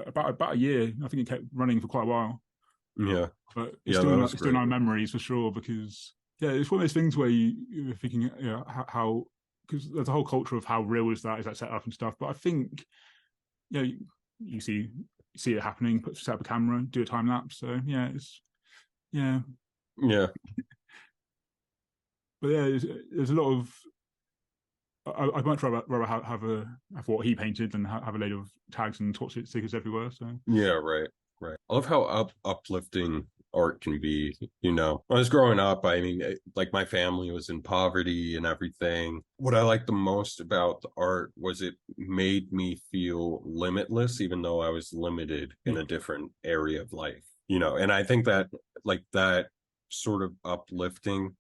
Speaker 1: about a year. I think it kept running for quite a while,
Speaker 2: yeah,
Speaker 1: but
Speaker 2: yeah. That was
Speaker 1: it's still in
Speaker 2: great.
Speaker 1: our memories for sure. Because yeah, it's one of those things where you're thinking, you know, how because there's a whole culture of how real is that set up and stuff. But I think yeah, you see it happening, set up a camera, do a time lapse. So yeah, it's yeah,
Speaker 2: Yeah.
Speaker 1: but yeah, there's a lot of I'd much rather have what he painted than have a load of tags and torch stickers everywhere. So
Speaker 2: Yeah, right, right. I love how uplifting art can be. You know, when I was growing up, I mean, like my family was in poverty and everything. What I liked the most about the art was it made me feel limitless, even though I was limited in
Speaker 1: yeah,
Speaker 2: a different area of life. You know, and I think that like that sort of uplifting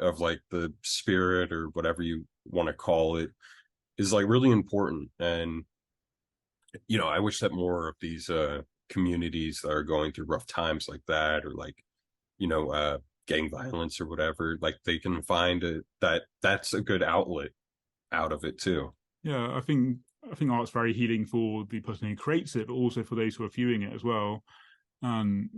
Speaker 2: of like the spirit or whatever you want to call it is like really important. And you know, I wish that more of these communities that are going through rough times like that, or like, you know, gang violence or whatever, like they can find that's a good outlet out of it too.
Speaker 1: yeah, I think art's very healing for the person who creates it, but also for those who are viewing it as well. And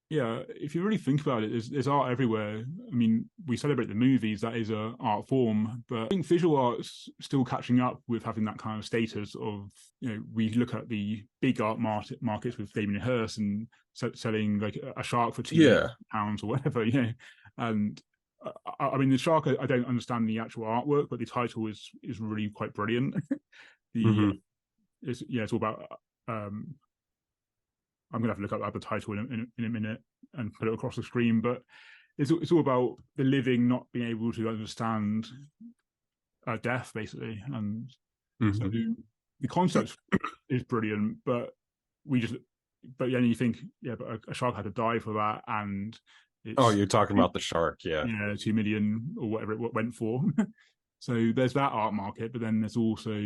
Speaker 1: yeah, if you really think about it, there's art everywhere. I mean, we celebrate the movies, that is a art form, but I think visual art's still catching up with having that kind of status of, you know, we look at the big art markets with Damien Hirst and selling like a shark for
Speaker 2: Yeah.
Speaker 1: £2 million or whatever, you know. And I mean, the shark, I don't understand the actual artwork, but the title is really quite brilliant. the
Speaker 2: Hmm.
Speaker 1: it's all about I'm gonna have to look up the title in a minute and put it across the screen. But it's all about the living not being able to understand death, basically. And so
Speaker 2: Hmm.
Speaker 1: the concept is brilliant, but we just but then you think, yeah, but a shark had to die for that, and
Speaker 2: Oh,
Speaker 1: it's
Speaker 2: you're talking about the shark. Yeah.
Speaker 1: yeah 2 million or whatever it went for. So there's that art market, but then there's also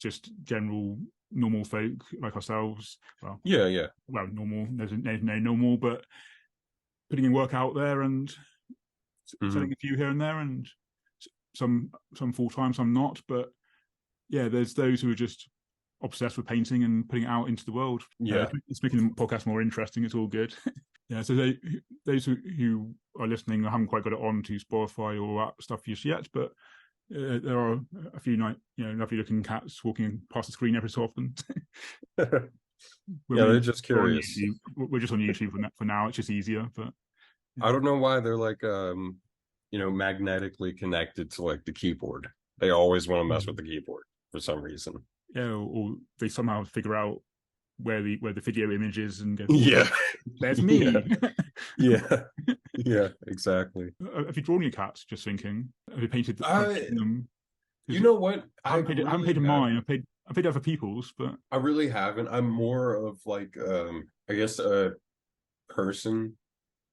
Speaker 1: just general normal folk like ourselves.
Speaker 2: Yeah. Yeah.
Speaker 1: Well, normal. There's no normal, but putting in work out there and
Speaker 2: Hmm.
Speaker 1: selling a few here and there, and some full time, some not. But yeah, there's those who are just obsessed with painting and putting it out into the world.
Speaker 2: Yeah.
Speaker 1: It's making the podcast more interesting. It's all good. Yeah, so those who are listening haven't quite got it on to Spotify or that stuff just yet, but there are a few lovely looking cats walking past the screen every so often.
Speaker 2: Yeah, they're
Speaker 1: we
Speaker 2: just
Speaker 1: we're on
Speaker 2: curious.
Speaker 1: YouTube. We're just on YouTube for now. It's just easier, but yeah.
Speaker 2: I don't know why they're like you know, magnetically connected to like the keyboard. They always want to mess with the keyboard for some reason.
Speaker 1: Yeah, or they somehow figure out where the video image is and go, oh,
Speaker 2: Yeah.
Speaker 1: there's
Speaker 2: Yeah.
Speaker 1: me.
Speaker 2: Yeah. Yeah, exactly.
Speaker 1: Have you drawn your cats? Just thinking. Have you painted
Speaker 2: I
Speaker 1: them?
Speaker 2: You
Speaker 1: Because
Speaker 2: know what?
Speaker 1: I haven't painted mine. I painted other people's, but
Speaker 2: I really haven't. I'm more of like I guess a person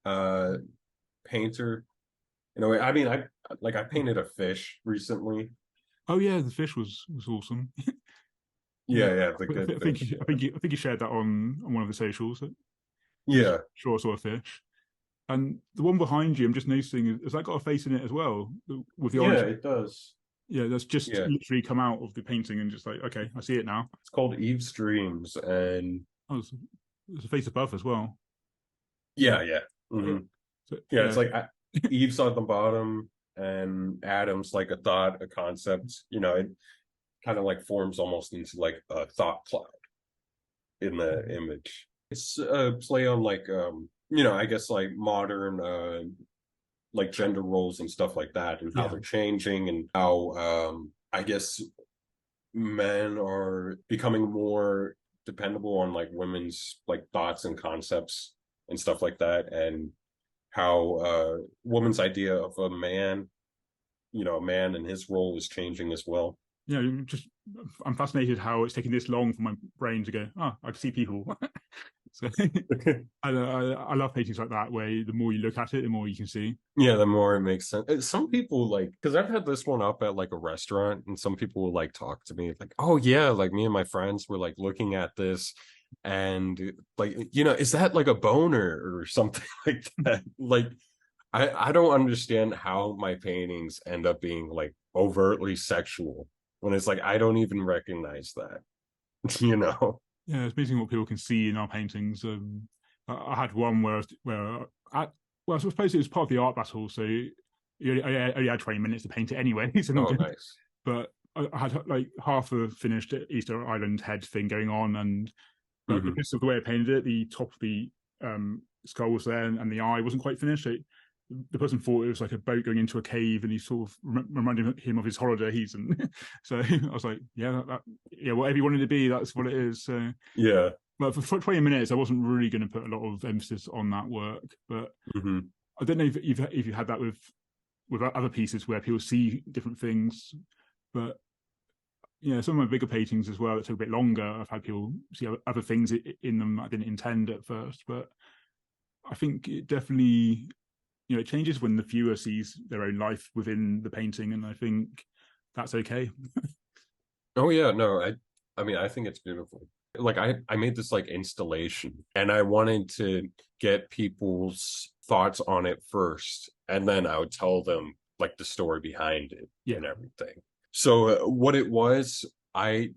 Speaker 2: uh painter in a way. I mean, I painted a fish recently.
Speaker 1: oh yeah, the fish was awesome. Yeah,
Speaker 2: Yeah, yeah, the good fish. Yeah.
Speaker 1: I think you shared that on one of the socials. Just
Speaker 2: Yeah.
Speaker 1: sure saw a fish. And the one behind you, I'm just noticing, has that got a face in it as well with the
Speaker 2: Yeah,
Speaker 1: orange?
Speaker 2: it does.
Speaker 1: Yeah, that's just
Speaker 2: Yeah.
Speaker 1: literally come out of the painting and just like, okay, I see it now.
Speaker 2: It's called Eve's Dreams, and
Speaker 1: Oh, there's a face above as well.
Speaker 2: yeah, yeah.
Speaker 1: Uh,
Speaker 2: Hmm.
Speaker 1: so,
Speaker 2: Yeah, it's
Speaker 1: yeah,
Speaker 2: like Eve's on the bottom and Adam's like a thought, a concept, you know, it kind of like forms almost into like a thought cloud in the image. It's a play on like you know, I guess like modern like gender roles and stuff like that and how
Speaker 1: yeah,
Speaker 2: they're changing and how I guess men are becoming more dependable on like women's like thoughts and concepts and stuff like that, and how woman's idea of a man a man and his role is changing as well.
Speaker 1: Yeah, just I'm fascinated how it's taking this long for my brain to go, oh, I can see people. So I love paintings like that, where the more you look at it, the more you can see.
Speaker 2: Yeah, the more it makes sense. Some people like, because I've had this one up at like a restaurant, and some people will like talk to me like, oh yeah, like me and my friends were like looking at this, and like, is that like a boner or something like that? Like, I don't understand how my paintings end up being like overtly sexual when it's like I don't even recognize that, you know?
Speaker 1: Yeah, it's amazing what people can see in our paintings. I had one well, I suppose it was part of the art battle, so I only had 20 minutes to paint it anyway. So not
Speaker 2: Oh,
Speaker 1: good.
Speaker 2: nice.
Speaker 1: But I had like half a finished Easter Island head thing going on, and but
Speaker 2: Hmm.
Speaker 1: because of the way I painted it, the top of the skull was there, and the eye wasn't quite finished. So the person thought it was like a boat going into a cave, and he sort of reminded him of his holidays, and so I was like, yeah, yeah, whatever you wanted to be, that's what it is. So,
Speaker 2: Yeah.
Speaker 1: but for 20 minutes, I wasn't really going to put a lot of emphasis on that work. But
Speaker 2: Hmm.
Speaker 1: I don't know if you had that with other pieces where people see different things, but yeah, some of my bigger paintings as well that took a bit longer. I've had people see other things in them I didn't intend at first, but I think it definitely, it changes when the viewer sees their own life within the painting, and I think that's okay.
Speaker 2: Oh yeah, no, I mean I think it's beautiful. Like I made this like installation and I wanted to get people's thoughts on it first, and then I would tell them like the story behind it
Speaker 1: Yeah.
Speaker 2: and everything. So what it was, I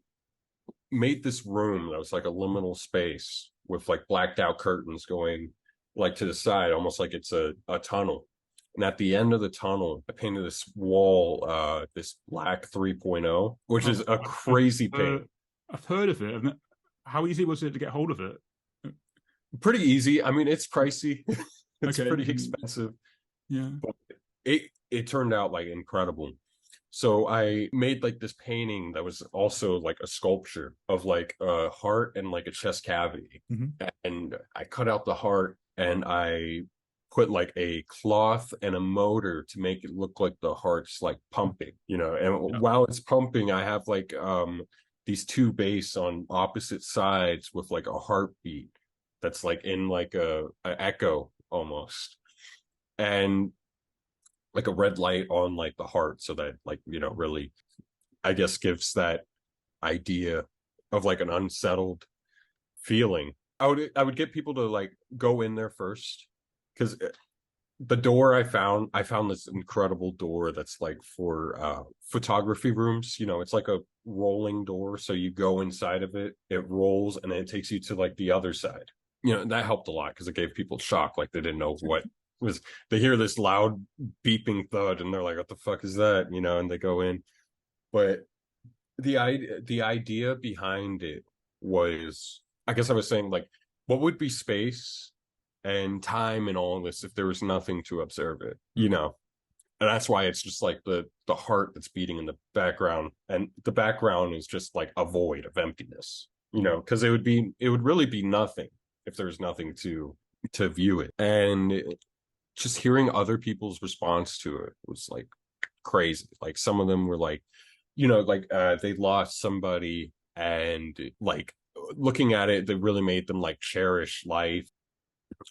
Speaker 2: made this room that was like a liminal space with like blacked out curtains going like to the side, almost like it's a tunnel. And at the end of the tunnel, I painted this wall, this black 3.0, which is
Speaker 1: Oh,
Speaker 2: a crazy paint.
Speaker 1: I've heard of it. How easy was it to get hold of it?
Speaker 2: Pretty easy. I mean, it's pricey. It's
Speaker 1: Okay.
Speaker 2: pretty expensive,
Speaker 1: Yeah.
Speaker 2: but it turned out like incredible. So I made like this painting that was also like a sculpture of like a heart and like a chest cavity.
Speaker 1: Mm-hmm.
Speaker 2: And I cut out the heart and I put like a cloth and a motor to make it look like the heart's like pumping, and
Speaker 1: Yeah.
Speaker 2: while it's pumping, I have like these two bass on opposite sides with like a heartbeat that's like in like a echo almost. And like a red light on like the heart so that like really I guess gives that idea of like an unsettled feeling. I would get people to like go in there first, because the door I found this incredible door that's like for photography rooms. It's like a rolling door, so you go inside of it, it rolls, and then it takes you to like the other side. That helped a lot because it gave people shock, like they didn't know what was. They hear this loud beeping thud and they're like, what the fuck is that? And they go in. But the idea behind it was, I guess I was saying, like, what would be space and time and all this if there was nothing to observe it, and that's why it's just like the heart that's beating in the background, and the background is just like a void of emptiness, because it would really be nothing if there's nothing to view it. And just hearing other people's response to it was like crazy. Like some of them were like, like they lost somebody, and like looking at it, they really made them like cherish life.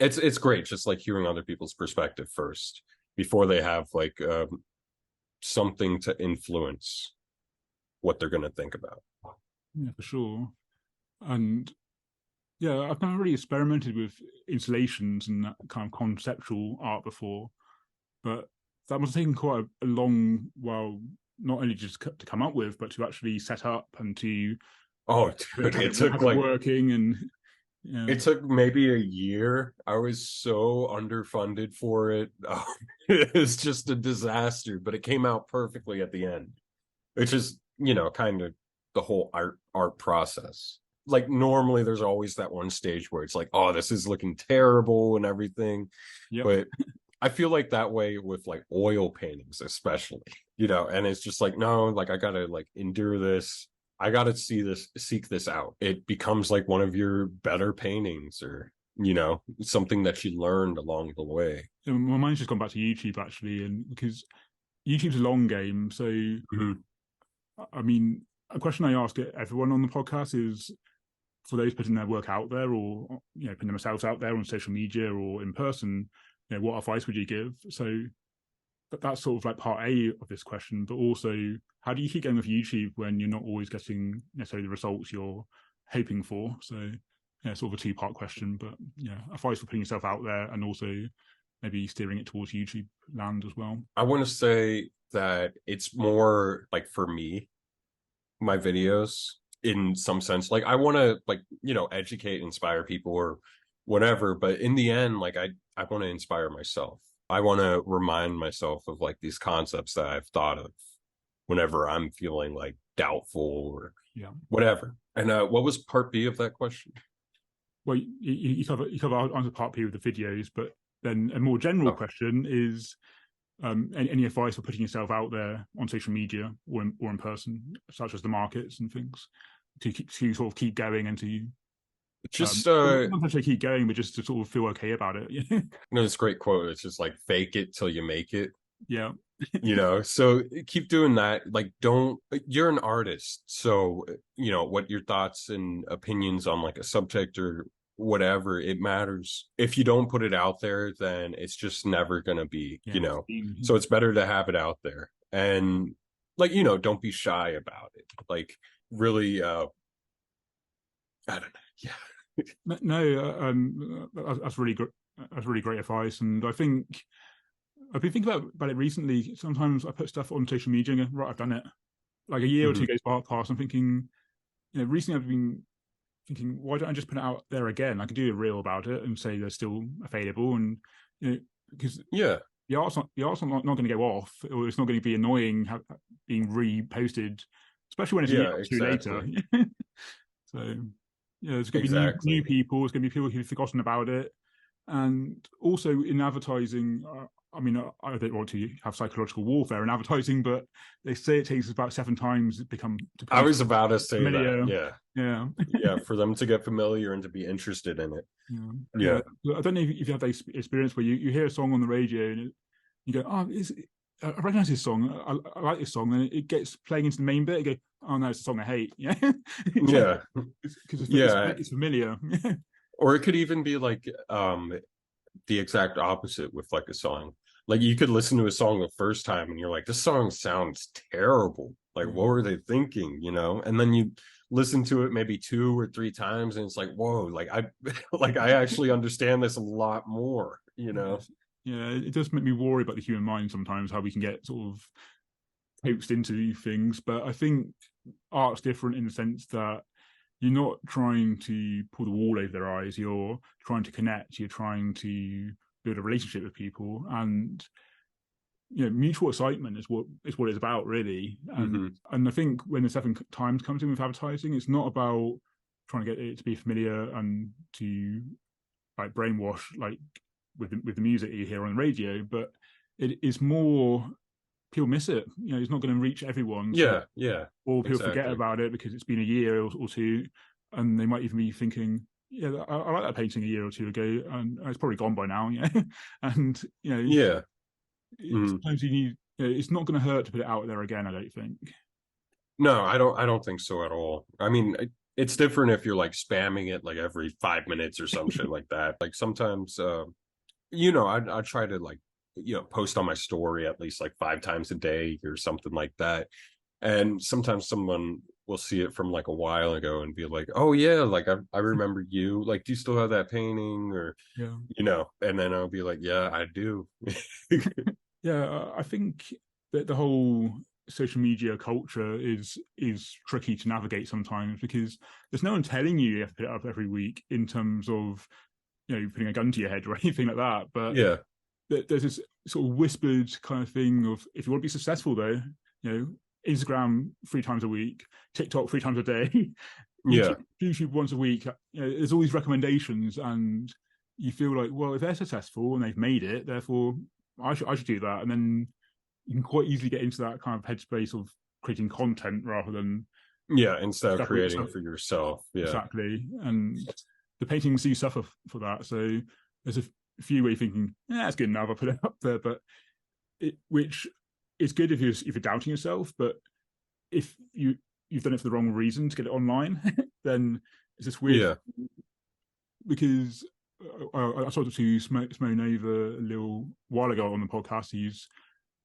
Speaker 2: It's great just like hearing other people's perspective first before they have like something to influence what they're going to think about.
Speaker 1: Yeah, for sure. And yeah, I've never really experimented with installations and that kind of conceptual art before, but that must have taken quite a long while, not only just to come up with, but to actually set up and to
Speaker 2: Oh dude,
Speaker 1: have it working. And yeah,
Speaker 2: it took maybe a year. I was so underfunded for it. It was just a disaster, but it came out perfectly at the end, which is, kind of the whole art process. Like normally there's always that one stage where it's like, oh, this is looking terrible and everything.
Speaker 1: yep.
Speaker 2: But I feel like that way with like oil paintings, especially, and it's just like, no, like I gotta like endure this. I gotta seek this out. It becomes like one of your better paintings, or, something that you learned along the way.
Speaker 1: So my mind's just gone back to YouTube actually, and because YouTube's a long game. So,
Speaker 2: Mhm.
Speaker 1: I mean, a question I ask everyone on the podcast is, for those putting their work out there, or putting themselves out there on social media or in person, what advice would you give? So that's sort of like part A of this question, but also, how do you keep going with YouTube when you're not always getting necessarily the results you're hoping for? So yeah, sort of a two-part question, but yeah, advice for putting yourself out there and also maybe steering it towards YouTube land as well.
Speaker 2: I want to say that it's more like, for me, my videos, in some sense, like I want to, like, educate, inspire people or whatever, but in the end, like I want to inspire myself. I want to remind myself of like these concepts that I've thought of whenever I'm feeling like doubtful or
Speaker 1: Yeah.
Speaker 2: whatever. And what was part B of that question?
Speaker 1: Well, you cover answer part B with the videos, but then a more general
Speaker 2: Oh,
Speaker 1: question is, any advice for putting yourself out there on social media or in person, such as the markets and things, to sort of keep going and to
Speaker 2: just
Speaker 1: not necessarily keep going, but just to sort of feel okay about it.
Speaker 2: this great quote. It's just like, fake it till you make it.
Speaker 1: Yeah.
Speaker 2: So keep doing that. Like, don't, you're an artist, so what your thoughts and opinions on like a subject or whatever, it matters. If you don't put it out there, then it's just never gonna be,
Speaker 1: Yeah.
Speaker 2: so it's better to have it out there. And like, don't be shy about it. Like, really, I don't know. Yeah.
Speaker 1: No, that's really good. That's really great advice, and I think I've been thinking about it recently. Sometimes I put stuff on social media and go, right, I've done it. Like a year or two
Speaker 2: Mhm.
Speaker 1: goes past, I'm thinking, recently I've been thinking, why don't I just put it out there again? I can do a reel about it and say they're still available, and because
Speaker 2: Yeah,
Speaker 1: the art's not going to go off, or it's not going to be annoying being reposted, especially when it's a year
Speaker 2: yeah,
Speaker 1: or two later.
Speaker 2: exactly.
Speaker 1: So there's going to be new
Speaker 2: Exactly.
Speaker 1: people. There's going to be people who've forgotten about it, and also in advertising. I mean, I don't want to have psychological warfare in advertising, but they say it takes about 7 times to become
Speaker 2: I was about to say that.
Speaker 1: familiar.
Speaker 2: Yeah.
Speaker 1: Yeah.
Speaker 2: Yeah, for them to get familiar and to be interested in it.
Speaker 1: Yeah,
Speaker 2: Yeah.
Speaker 1: yeah. I don't know if you have that experience where you hear a song on the radio and you go, "Oh, I recognize this song. I like this song." And it gets playing into the main bit. You go, "Oh no, it's a song I hate." Yeah,
Speaker 2: Yeah.
Speaker 1: because
Speaker 2: Yeah.
Speaker 1: it's familiar.
Speaker 2: Or it could even be like the exact opposite with like a song. Like, you could listen to a song the first time and you're like, this song sounds terrible. Like,
Speaker 1: Yeah,
Speaker 2: what were they thinking, And then you listen to it maybe 2 or 3 times and it's like, whoa, like I like I actually understand this a lot more.
Speaker 1: yes. Yeah. It does make me worry about the human mind sometimes, how we can get sort of coaxed into things. But I think art's different in the sense that you're not trying to pull the wool over their eyes. You're trying to connect. You're trying to build a relationship with people, and mutual excitement is what it's about, really. And
Speaker 2: Hmm.
Speaker 1: I think when the 7 times comes in with advertising, it's not about trying to get it to be familiar and to like brainwash, like with the music you hear on the radio, but it is more, people miss it. It's not going to reach everyone, so,
Speaker 2: Yeah, yeah,
Speaker 1: or people forget
Speaker 2: exactly.
Speaker 1: about it because it's been a year or two, and they might even be thinking, yeah, I like that painting a year or two ago, and it's probably gone by now. And
Speaker 2: Yeah. Mhm.
Speaker 1: sometimes you need. It's not going to hurt to put it out there again, I don't think.
Speaker 2: No, I don't think so at all. I mean, it's different if you're like spamming it like every 5 minutes or some shit like that. Like, sometimes I try to like post on my story at least like 5 times a day or something like that. And sometimes someone will see it from like a while ago and be like, oh yeah, like I remember you. Like, do you still have that painting? Or
Speaker 1: Yeah,
Speaker 2: and then I'll be like, yeah, I do.
Speaker 1: yeah. I think that the whole social media culture is tricky to navigate sometimes, because there's no one telling you have to put it up every week in terms of putting a gun to your head or anything like that. But
Speaker 2: Yeah.
Speaker 1: there's this sort of whispered kind of thing of, if you want to be successful though, Instagram 3 times a week, TikTok 3 times a day,
Speaker 2: Yeah.
Speaker 1: YouTube once a week. There's all these recommendations, and you feel like, well, if they're successful and they've made it, therefore I should do that. And then you can quite easily get into that kind of headspace of creating content rather than
Speaker 2: Yeah. Instead of
Speaker 1: stuff.
Speaker 2: creating for yourself. Yeah.
Speaker 1: Exactly. And the paintings do suffer for that. So there's a few where you're thinking, yeah, that's good enough, I'll put it up there. But which it's good if you're doubting yourself, but if you've done it for the wrong reason to get it online, then it's just weird.
Speaker 2: Yeah.
Speaker 1: Because I talked to Simone Nova a little while ago on the podcast. He's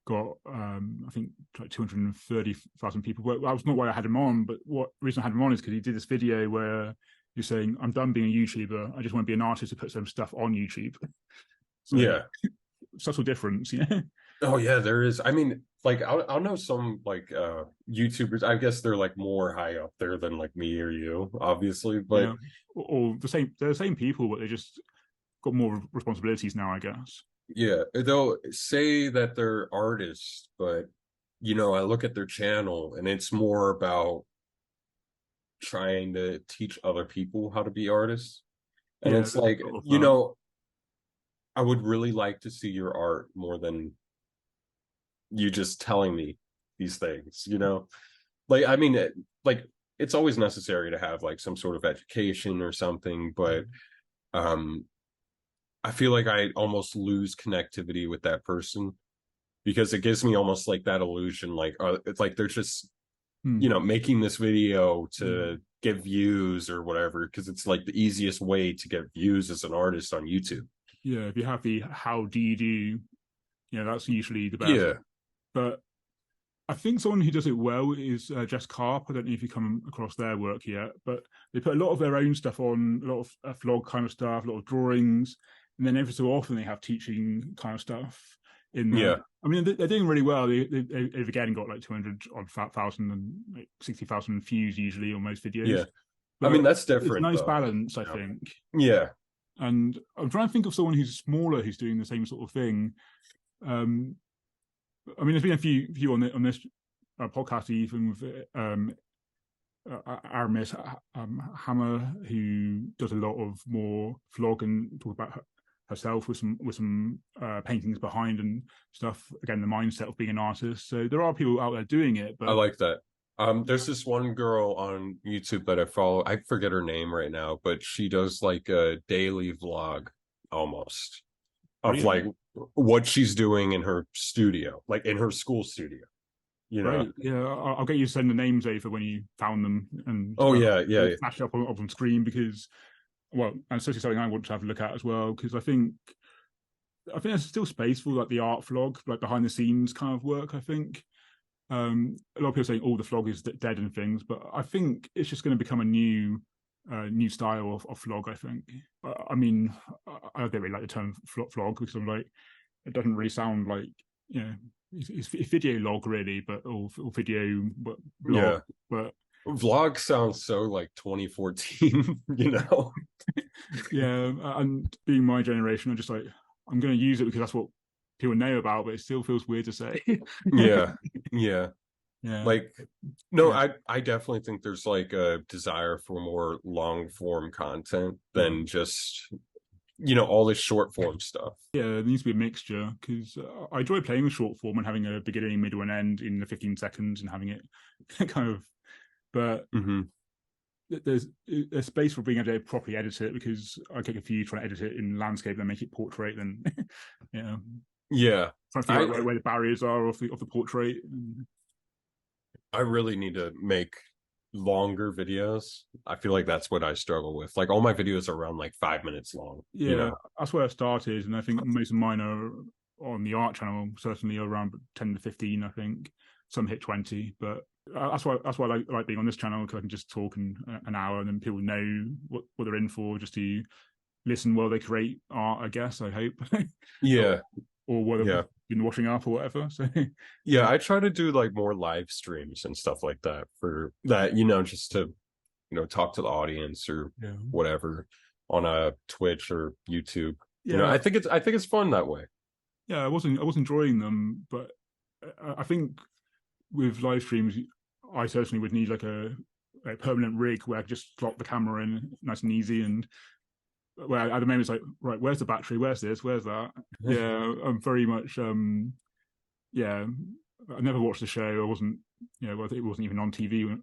Speaker 1: got I think like 230,000 people. Well, that was not why I had him on, but what reason I had him on is because he did this video where you're saying, I'm done being a YouTuber, I just want to be an artist to put some stuff on YouTube. So,
Speaker 2: yeah,
Speaker 1: subtle difference. Yeah.
Speaker 2: oh yeah, there is. I mean, like I'll know some like YouTubers, I guess they're like more high up there than like me or you, obviously, but
Speaker 1: yeah. Or they're the same people, but they just got more responsibilities now, I guess.
Speaker 2: yeah, they'll say that they're artists, but I look at their channel and it's more about trying to teach other people how to be artists. And
Speaker 1: Yeah,
Speaker 2: it's like, I would really like to see your art more than you just telling me these things, Like, I mean, like, it's always necessary to have like some sort of education or something, but I feel like I almost lose connectivity with that person because it gives me almost like that illusion, like it's like they're just making this video to get views or whatever, because it's like the easiest way to get views as an artist on YouTube.
Speaker 1: Yeah, if you have the how do you do, that's usually the best.
Speaker 2: Yeah.
Speaker 1: But I think someone who does it well is Jess Carp. I don't know if you come across their work yet, but they put a lot of their own stuff on, a lot of vlog kind of stuff, a lot of drawings, and then every so often they have teaching kind of stuff in there.
Speaker 2: Yeah.
Speaker 1: I mean, they're doing really well. They've again got like 200,000 and like 60,000 views usually on most videos.
Speaker 2: Yeah.
Speaker 1: But
Speaker 2: I mean, that's different.
Speaker 1: It's a nice balance, I think.
Speaker 2: Yeah.
Speaker 1: And I'm trying to think of someone who's smaller who's doing the same sort of thing. I mean, there's been a few on this podcast, even with Aramis Hammer, who does a lot of more vlog and talk about herself with some paintings behind and stuff. Again, the mindset of being an artist. So there are people out there doing it. But
Speaker 2: I like that. There's this one girl on YouTube that I follow. I forget her name right now, but she does like a daily vlog almost of like what she's doing in her studio, like in her school studio.
Speaker 1: Right. Yeah, I'll get you to send the names over when you found them, and
Speaker 2: yeah,
Speaker 1: flash it up on screen, because and especially something I want to have a look at as well, because I think there's still space for like the art vlog, like behind the scenes kind of work. I think a lot of people saying, the vlog is dead and things, but I think it's just going to become a new style of vlog, I think. I mean, I don't really like the term vlog, because I'm like, it doesn't really sound like, it's video log really, but or video but blog, but
Speaker 2: vlog sounds so like 2014.
Speaker 1: Yeah, and being my generation, I'm just like, I'm going to use it because that's what people know about, but it still feels weird to say.
Speaker 2: yeah like no,
Speaker 1: yeah.
Speaker 2: I definitely think there's like a desire for more long form content than just all this short form stuff.
Speaker 1: Yeah, there needs to be a mixture, because I enjoy playing with short form and having a beginning, middle, and end in the 15 seconds and having it kind of, but there's space for being able to properly edit it, because I take a few trying to edit it in landscape and make it portrait, then
Speaker 2: yeah
Speaker 1: trying to figure out where the barriers are of the portrait.
Speaker 2: I really need to make longer videos. I feel like that's what I struggle with. Like all my videos are around like 5 minutes long.
Speaker 1: That's where I started, and I think most of mine are on the art channel, certainly around 10 to 15. I think some hit 20, but that's why I like being on this channel, because I can just talk in an hour and then people know what they're in for, just to listen while they create art, I guess, I hope. or whether they've been washing up or whatever. So
Speaker 2: I try to do like more live streams and stuff like that for that, just to talk to the audience or whatever on a Twitch or YouTube. I think it's fun that way.
Speaker 1: I was enjoying them, but I think with live streams I certainly would need like a permanent rig where I could just drop the camera in nice and easy, and where at the moment it's like, right, where's the battery, where's this, where's that. I'm very much I never watched the show. I wasn't it wasn't even on TV,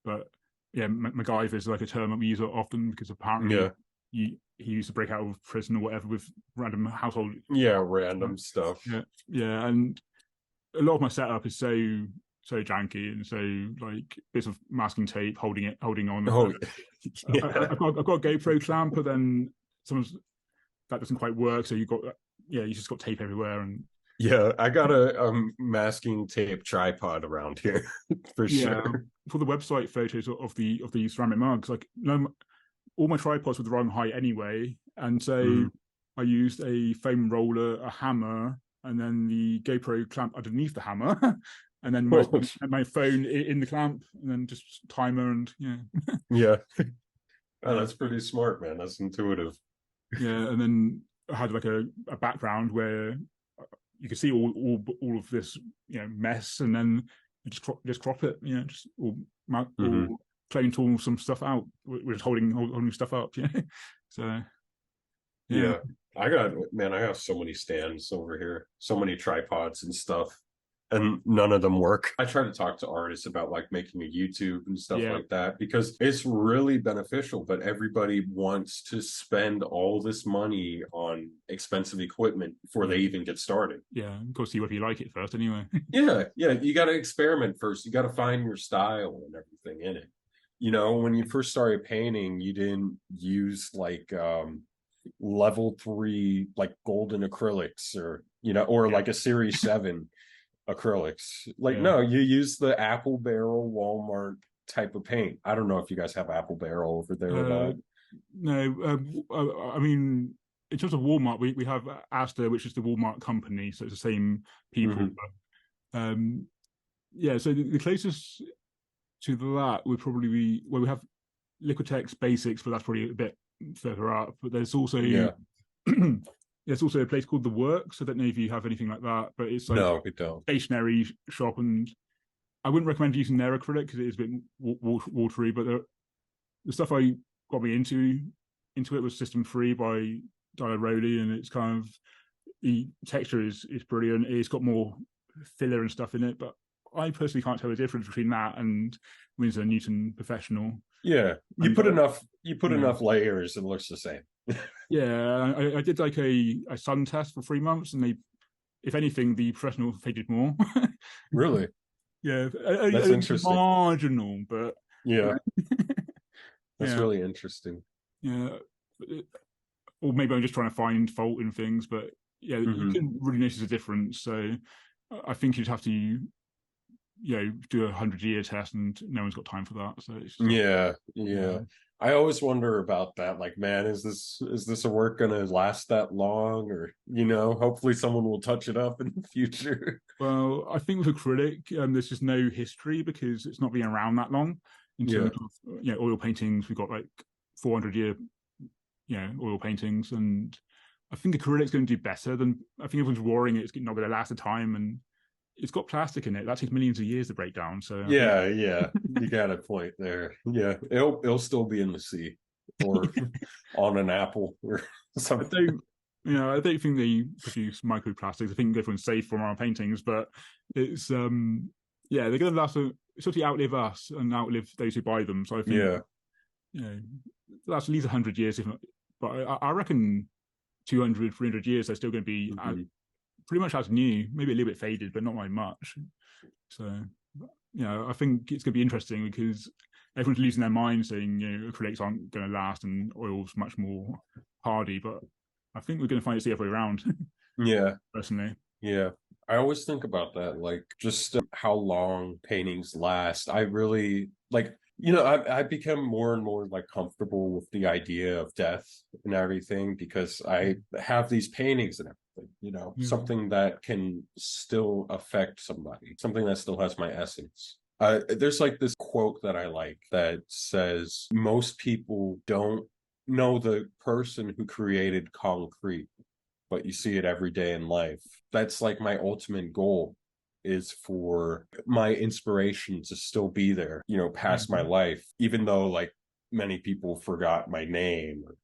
Speaker 1: but MacGyver is like a term we use often, because apparently he used to break out of prison or whatever with random household
Speaker 2: random stuff.
Speaker 1: And a lot of my setup is so janky and so like bits of masking tape holding on.
Speaker 2: Oh, yeah.
Speaker 1: I've got a GoPro clamp, but then sometimes that doesn't quite work. So you just got tape everywhere. And
Speaker 2: Yeah, I got a masking tape tripod around here for sure.
Speaker 1: For the website photos of the ceramic mugs, like all my tripods were the wrong height anyway, and so I used a foam roller, a hammer, and then the GoPro clamp underneath the hammer, and then my phone in the clamp, and then just timer and
Speaker 2: Yeah. Oh, that's pretty smart, man. That's intuitive.
Speaker 1: Yeah, and then I had like a background where you could see all of this mess, and then you just crop it, or clone tool some stuff out. We're just holding stuff up, So
Speaker 2: yeah. I got so many stands over here, so many tripods and stuff, and none of them work. I try to talk to artists about like making a YouTube and stuff like that, because it's really beneficial, but everybody wants to spend all this money on expensive equipment before they even get started.
Speaker 1: Yeah, of course, see whether you like it first anyway.
Speaker 2: Yeah, you got to experiment first. You got to find your style and everything in it. When you first started painting, you didn't use like level 3 like golden acrylics or like a series 7 acrylics. No, you use the apple barrel Walmart type of paint. I don't know if you guys have apple barrel over there or not.
Speaker 1: No, I mean, in terms of Walmart, we have Asda, which is the Walmart company, so it's the same people. But, so the closest to that would probably be we have Liquitex Basics, but that's probably a bit further up. But there's also there's also a place called The Works. I don't know if you have anything like that, but it's like
Speaker 2: no, we don't.
Speaker 1: Stationery shop, and I wouldn't recommend using their acrylic because it is a bit watery. But the stuff I got me into it was System 3 by Diaroli, and it's kind of the texture is brilliant. It's got more filler and stuff in it, but I personally can't tell the difference between that and Winsor & Newton Professional.
Speaker 2: Yeah, you put enough layers, and it looks the same.
Speaker 1: Yeah, I did like a sun test for 3 months, and if anything, the Professional faded more.
Speaker 2: Really?
Speaker 1: Yeah,
Speaker 2: that's interesting.
Speaker 1: Marginal, but
Speaker 2: that's really interesting.
Speaker 1: Yeah, or maybe I'm just trying to find fault in things, but you can really notice a difference. So I think you'd have to do a 100-year test, and no one's got time for that. So it's
Speaker 2: yeah. I always wonder about that. Like, man, is this a work gonna last that long, or hopefully someone will touch it up in the future.
Speaker 1: Well, I think with acrylic, there's just no history because it's not been around that long. In terms of oil paintings, we've got like 400-year oil paintings, and I think acrylic's going to do better than I think everyone's roaring it's not going to last a time, and it's got plastic in it that takes millions of years to break down. So
Speaker 2: you got a point there. Yeah, it'll still be in the sea or on an apple or something.
Speaker 1: I don't think they produce microplastics. I think everyone's safe from our paintings, but it's they're going to last. Sort of outlive us and outlive those who buy them. So I think that's at least 100 years, if not. But I reckon 200, 300 years they're still going to be pretty much as new, maybe a little bit faded, but not by much. So, I think it's going to be interesting because everyone's losing their mind saying, acrylics aren't going to last and oil's much more hardy. But I think we're going to find it's the other way around.
Speaker 2: Yeah.
Speaker 1: Personally.
Speaker 2: Yeah. I always think about that, like just how long paintings last. I really I've become more and more like comfortable with the idea of death and everything because I have these paintings and everything, something that can still affect somebody, something that still has my essence. There's like this quote that I like that says, most people don't know the person who created concrete, but you see it every day in life. That's like my ultimate goal, is for my inspiration to still be there, past my life, even though like many people forgot my name or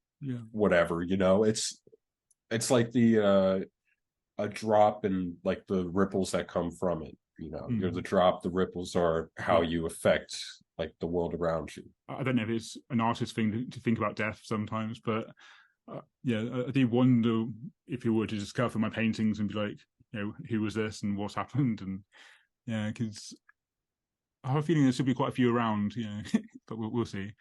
Speaker 2: whatever, it's like the a drop in like the ripples that come from it, you're the drop, the ripples are how you affect like the world around you.
Speaker 1: I don't know if it's an artist thing to think about death sometimes, but I do wonder if you were to discover my paintings and be like, who was this and what's happened, and yeah, because I have a feeling there should be quite a few around, but we'll see.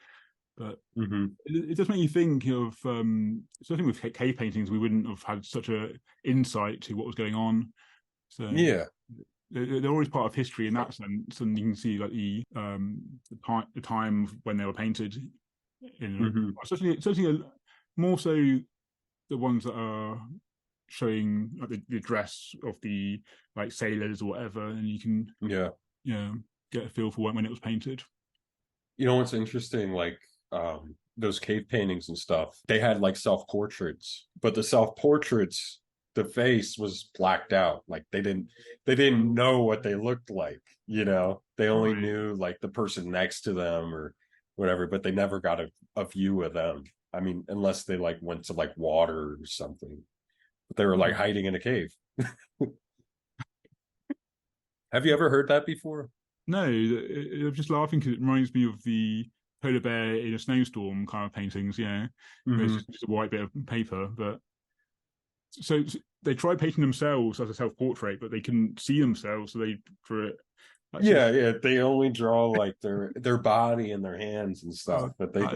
Speaker 1: But it does make you think of something with cave paintings. We wouldn't have had such a insight to what was going on. So
Speaker 2: Yeah.
Speaker 1: they're always part of history in that sense, and you can see like the time when they were painted. Especially more so the ones that are showing like the dress of the like sailors or whatever, and you can get a feel for when it was painted.
Speaker 2: You know what's interesting? Like those cave paintings and stuff, they had like self-portraits, but the self-portraits, the face was blacked out. Like they didn't know what they looked like, they only knew like the person next to them or whatever, but they never got a view of them. I mean, unless they like went to like water or something, but they were like hiding in a cave. Have you ever heard that before?
Speaker 1: No, I'm just laughing because it reminds me of the polar bear in a snowstorm kind of paintings. It's just a white bit of paper. But so they tried painting themselves as a self-portrait, but they couldn't see themselves, so they drew it.
Speaker 2: They only draw like their body and their hands and stuff, but they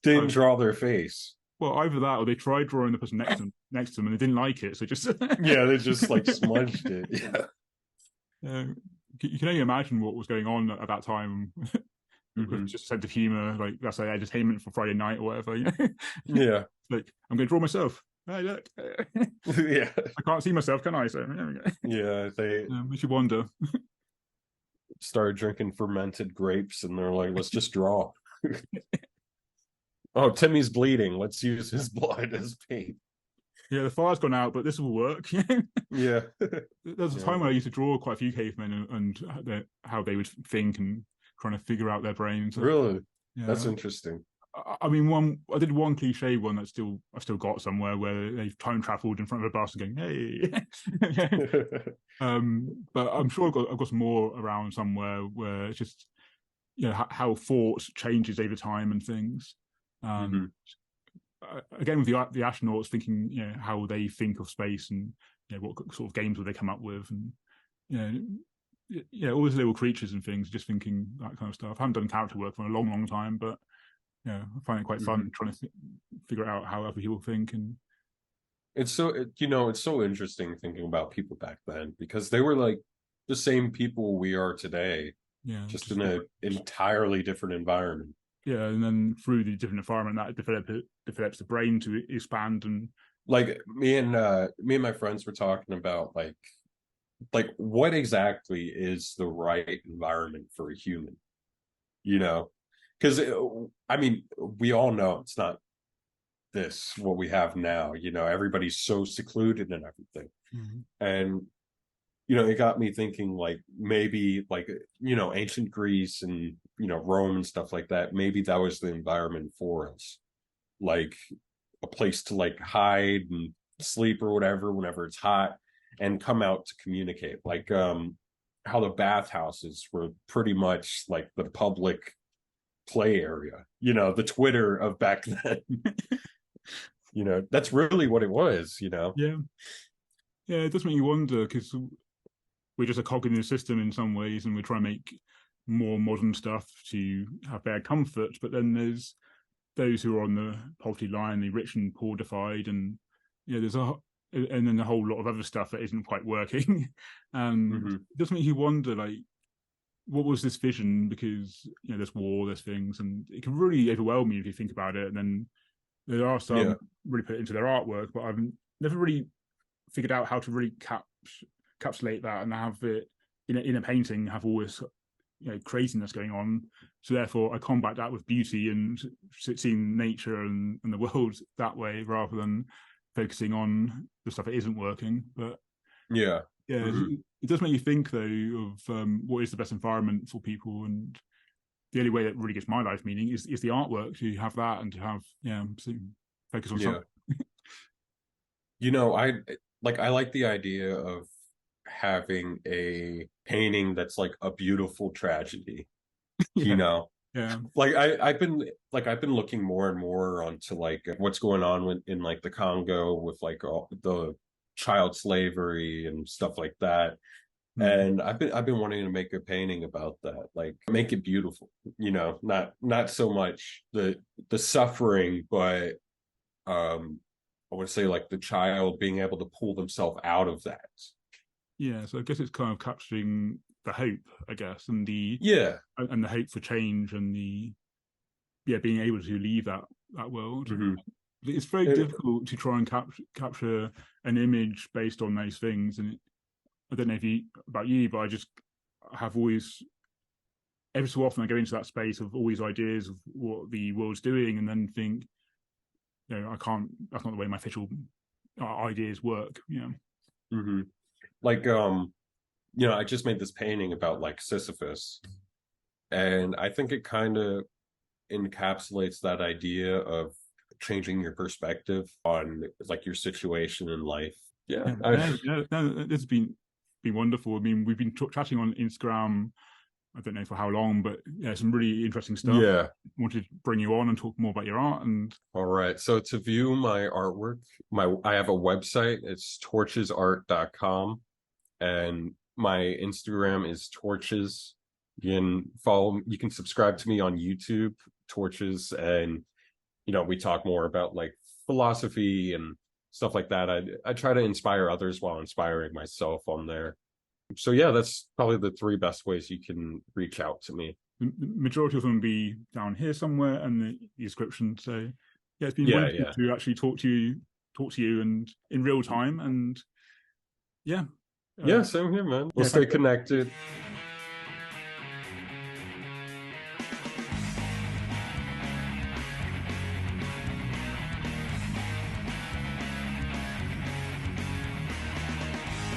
Speaker 2: didn't draw their face.
Speaker 1: Well, either that or they tried drawing the person next to them and they didn't like it, so just
Speaker 2: they just like smudged it.
Speaker 1: You can only imagine what was going on at that time. With just a sense of humor, like that's like entertainment for Friday night or whatever. Like I'm going to draw myself. Hey, look. I can't see myself, can I? So
Speaker 2: they
Speaker 1: makes you wonder.
Speaker 2: Started drinking fermented grapes, and they're like, "Let's just draw." Oh, Timmy's bleeding. Let's use his blood as paint.
Speaker 1: Yeah, the fire's gone out, but this will work.
Speaker 2: Yeah.
Speaker 1: There's a time when I used to draw quite a few cavemen and how they would think and trying to figure out their brains.
Speaker 2: Really? Yeah. That's interesting.
Speaker 1: I mean, I did one cliche one that I've still got somewhere where they've time traveled in front of a bus and going, hey. But I'm sure I've got some more around somewhere where it's just how thought changes over time and things. Again with the astronauts thinking how they think of space and what sort of games would they come up with, and all these little creatures and things, just thinking that kind of stuff. I haven't done character work for a long time, but I find it quite fun trying to figure out how other people think. And
Speaker 2: it's so it's so interesting thinking about people back then, because they were like the same people we are today, just in an entirely different environment.
Speaker 1: And then through the different environment that develops the brain to expand. And
Speaker 2: like me and my friends were talking about like what exactly is the right environment for a human, because I mean, we all know it's not what we have now. Everybody's so secluded and everything. And it got me thinking, like, maybe like ancient Greece and Rome and stuff like that, maybe that was the environment for us, like a place to like hide and sleep or whatever whenever it's hot, and come out to communicate, like how the bathhouses were pretty much like the public play area, the Twitter of back then. That's really what it was.
Speaker 1: It does make you wonder, because we're just a cog in the system in some ways, and we're trying to make more modern stuff to have better comfort, but then there's those who are on the poverty line, the rich and poor divide, and and then a whole lot of other stuff that isn't quite working. And it does make you wonder, like, what was this vision? Because there's war, there's things, and it can really overwhelm you if you think about it. And then there are some really put into their artwork, but I've never really figured out how to really encapsulate that and have it in a painting, have all this craziness going on. So therefore I combat that with beauty and seeing nature and the world that way, rather than focusing on the stuff that isn't working. But it does make you think though of what is the best environment for people, and the only way that really gives my life meaning is the artwork, to have that and to have focus on something.
Speaker 2: I like the idea of having a painting that's like a beautiful tragedy. Like I've been looking more and more onto like what's going on in like the Congo with like all the child slavery and stuff like that. And I've been wanting to make a painting about that, like make it beautiful, not so much the suffering, but I would say like the child being able to pull themselves out of that.
Speaker 1: Yeah, so I guess it's kind of capturing the hope, I guess, and the hope for change, and the being able to leave that world.
Speaker 2: Mm-hmm.
Speaker 1: It's very difficult to try and capture an image based on those things, and I don't know about you, but I just have always, every so often I go into that space of all these ideas of what the world's doing, and then think, I can't. That's not the way my official ideas work.
Speaker 2: Mm-hmm. Like I just made this painting about like Sisyphus, and I think it kind of encapsulates that idea of changing your perspective on like your situation in life.
Speaker 1: It's been wonderful. I mean, we've been chatting on Instagram, I don't know for how long, but some really interesting stuff.
Speaker 2: Yeah,
Speaker 1: wanted to bring you on and talk more about your art. And
Speaker 2: all right, so to view my artwork, I have a website. It's torchesart.com, and my Instagram is torches. You can subscribe to me on YouTube, Torches, and we talk more about like philosophy and stuff like that. I try to inspire others while inspiring myself on there. So yeah, that's probably the 3 best ways you can reach out to me.
Speaker 1: The majority of them will be down here somewhere in the description. So it's been wonderful to actually talk to you and in real time. And
Speaker 2: same here, man. We'll stay connected.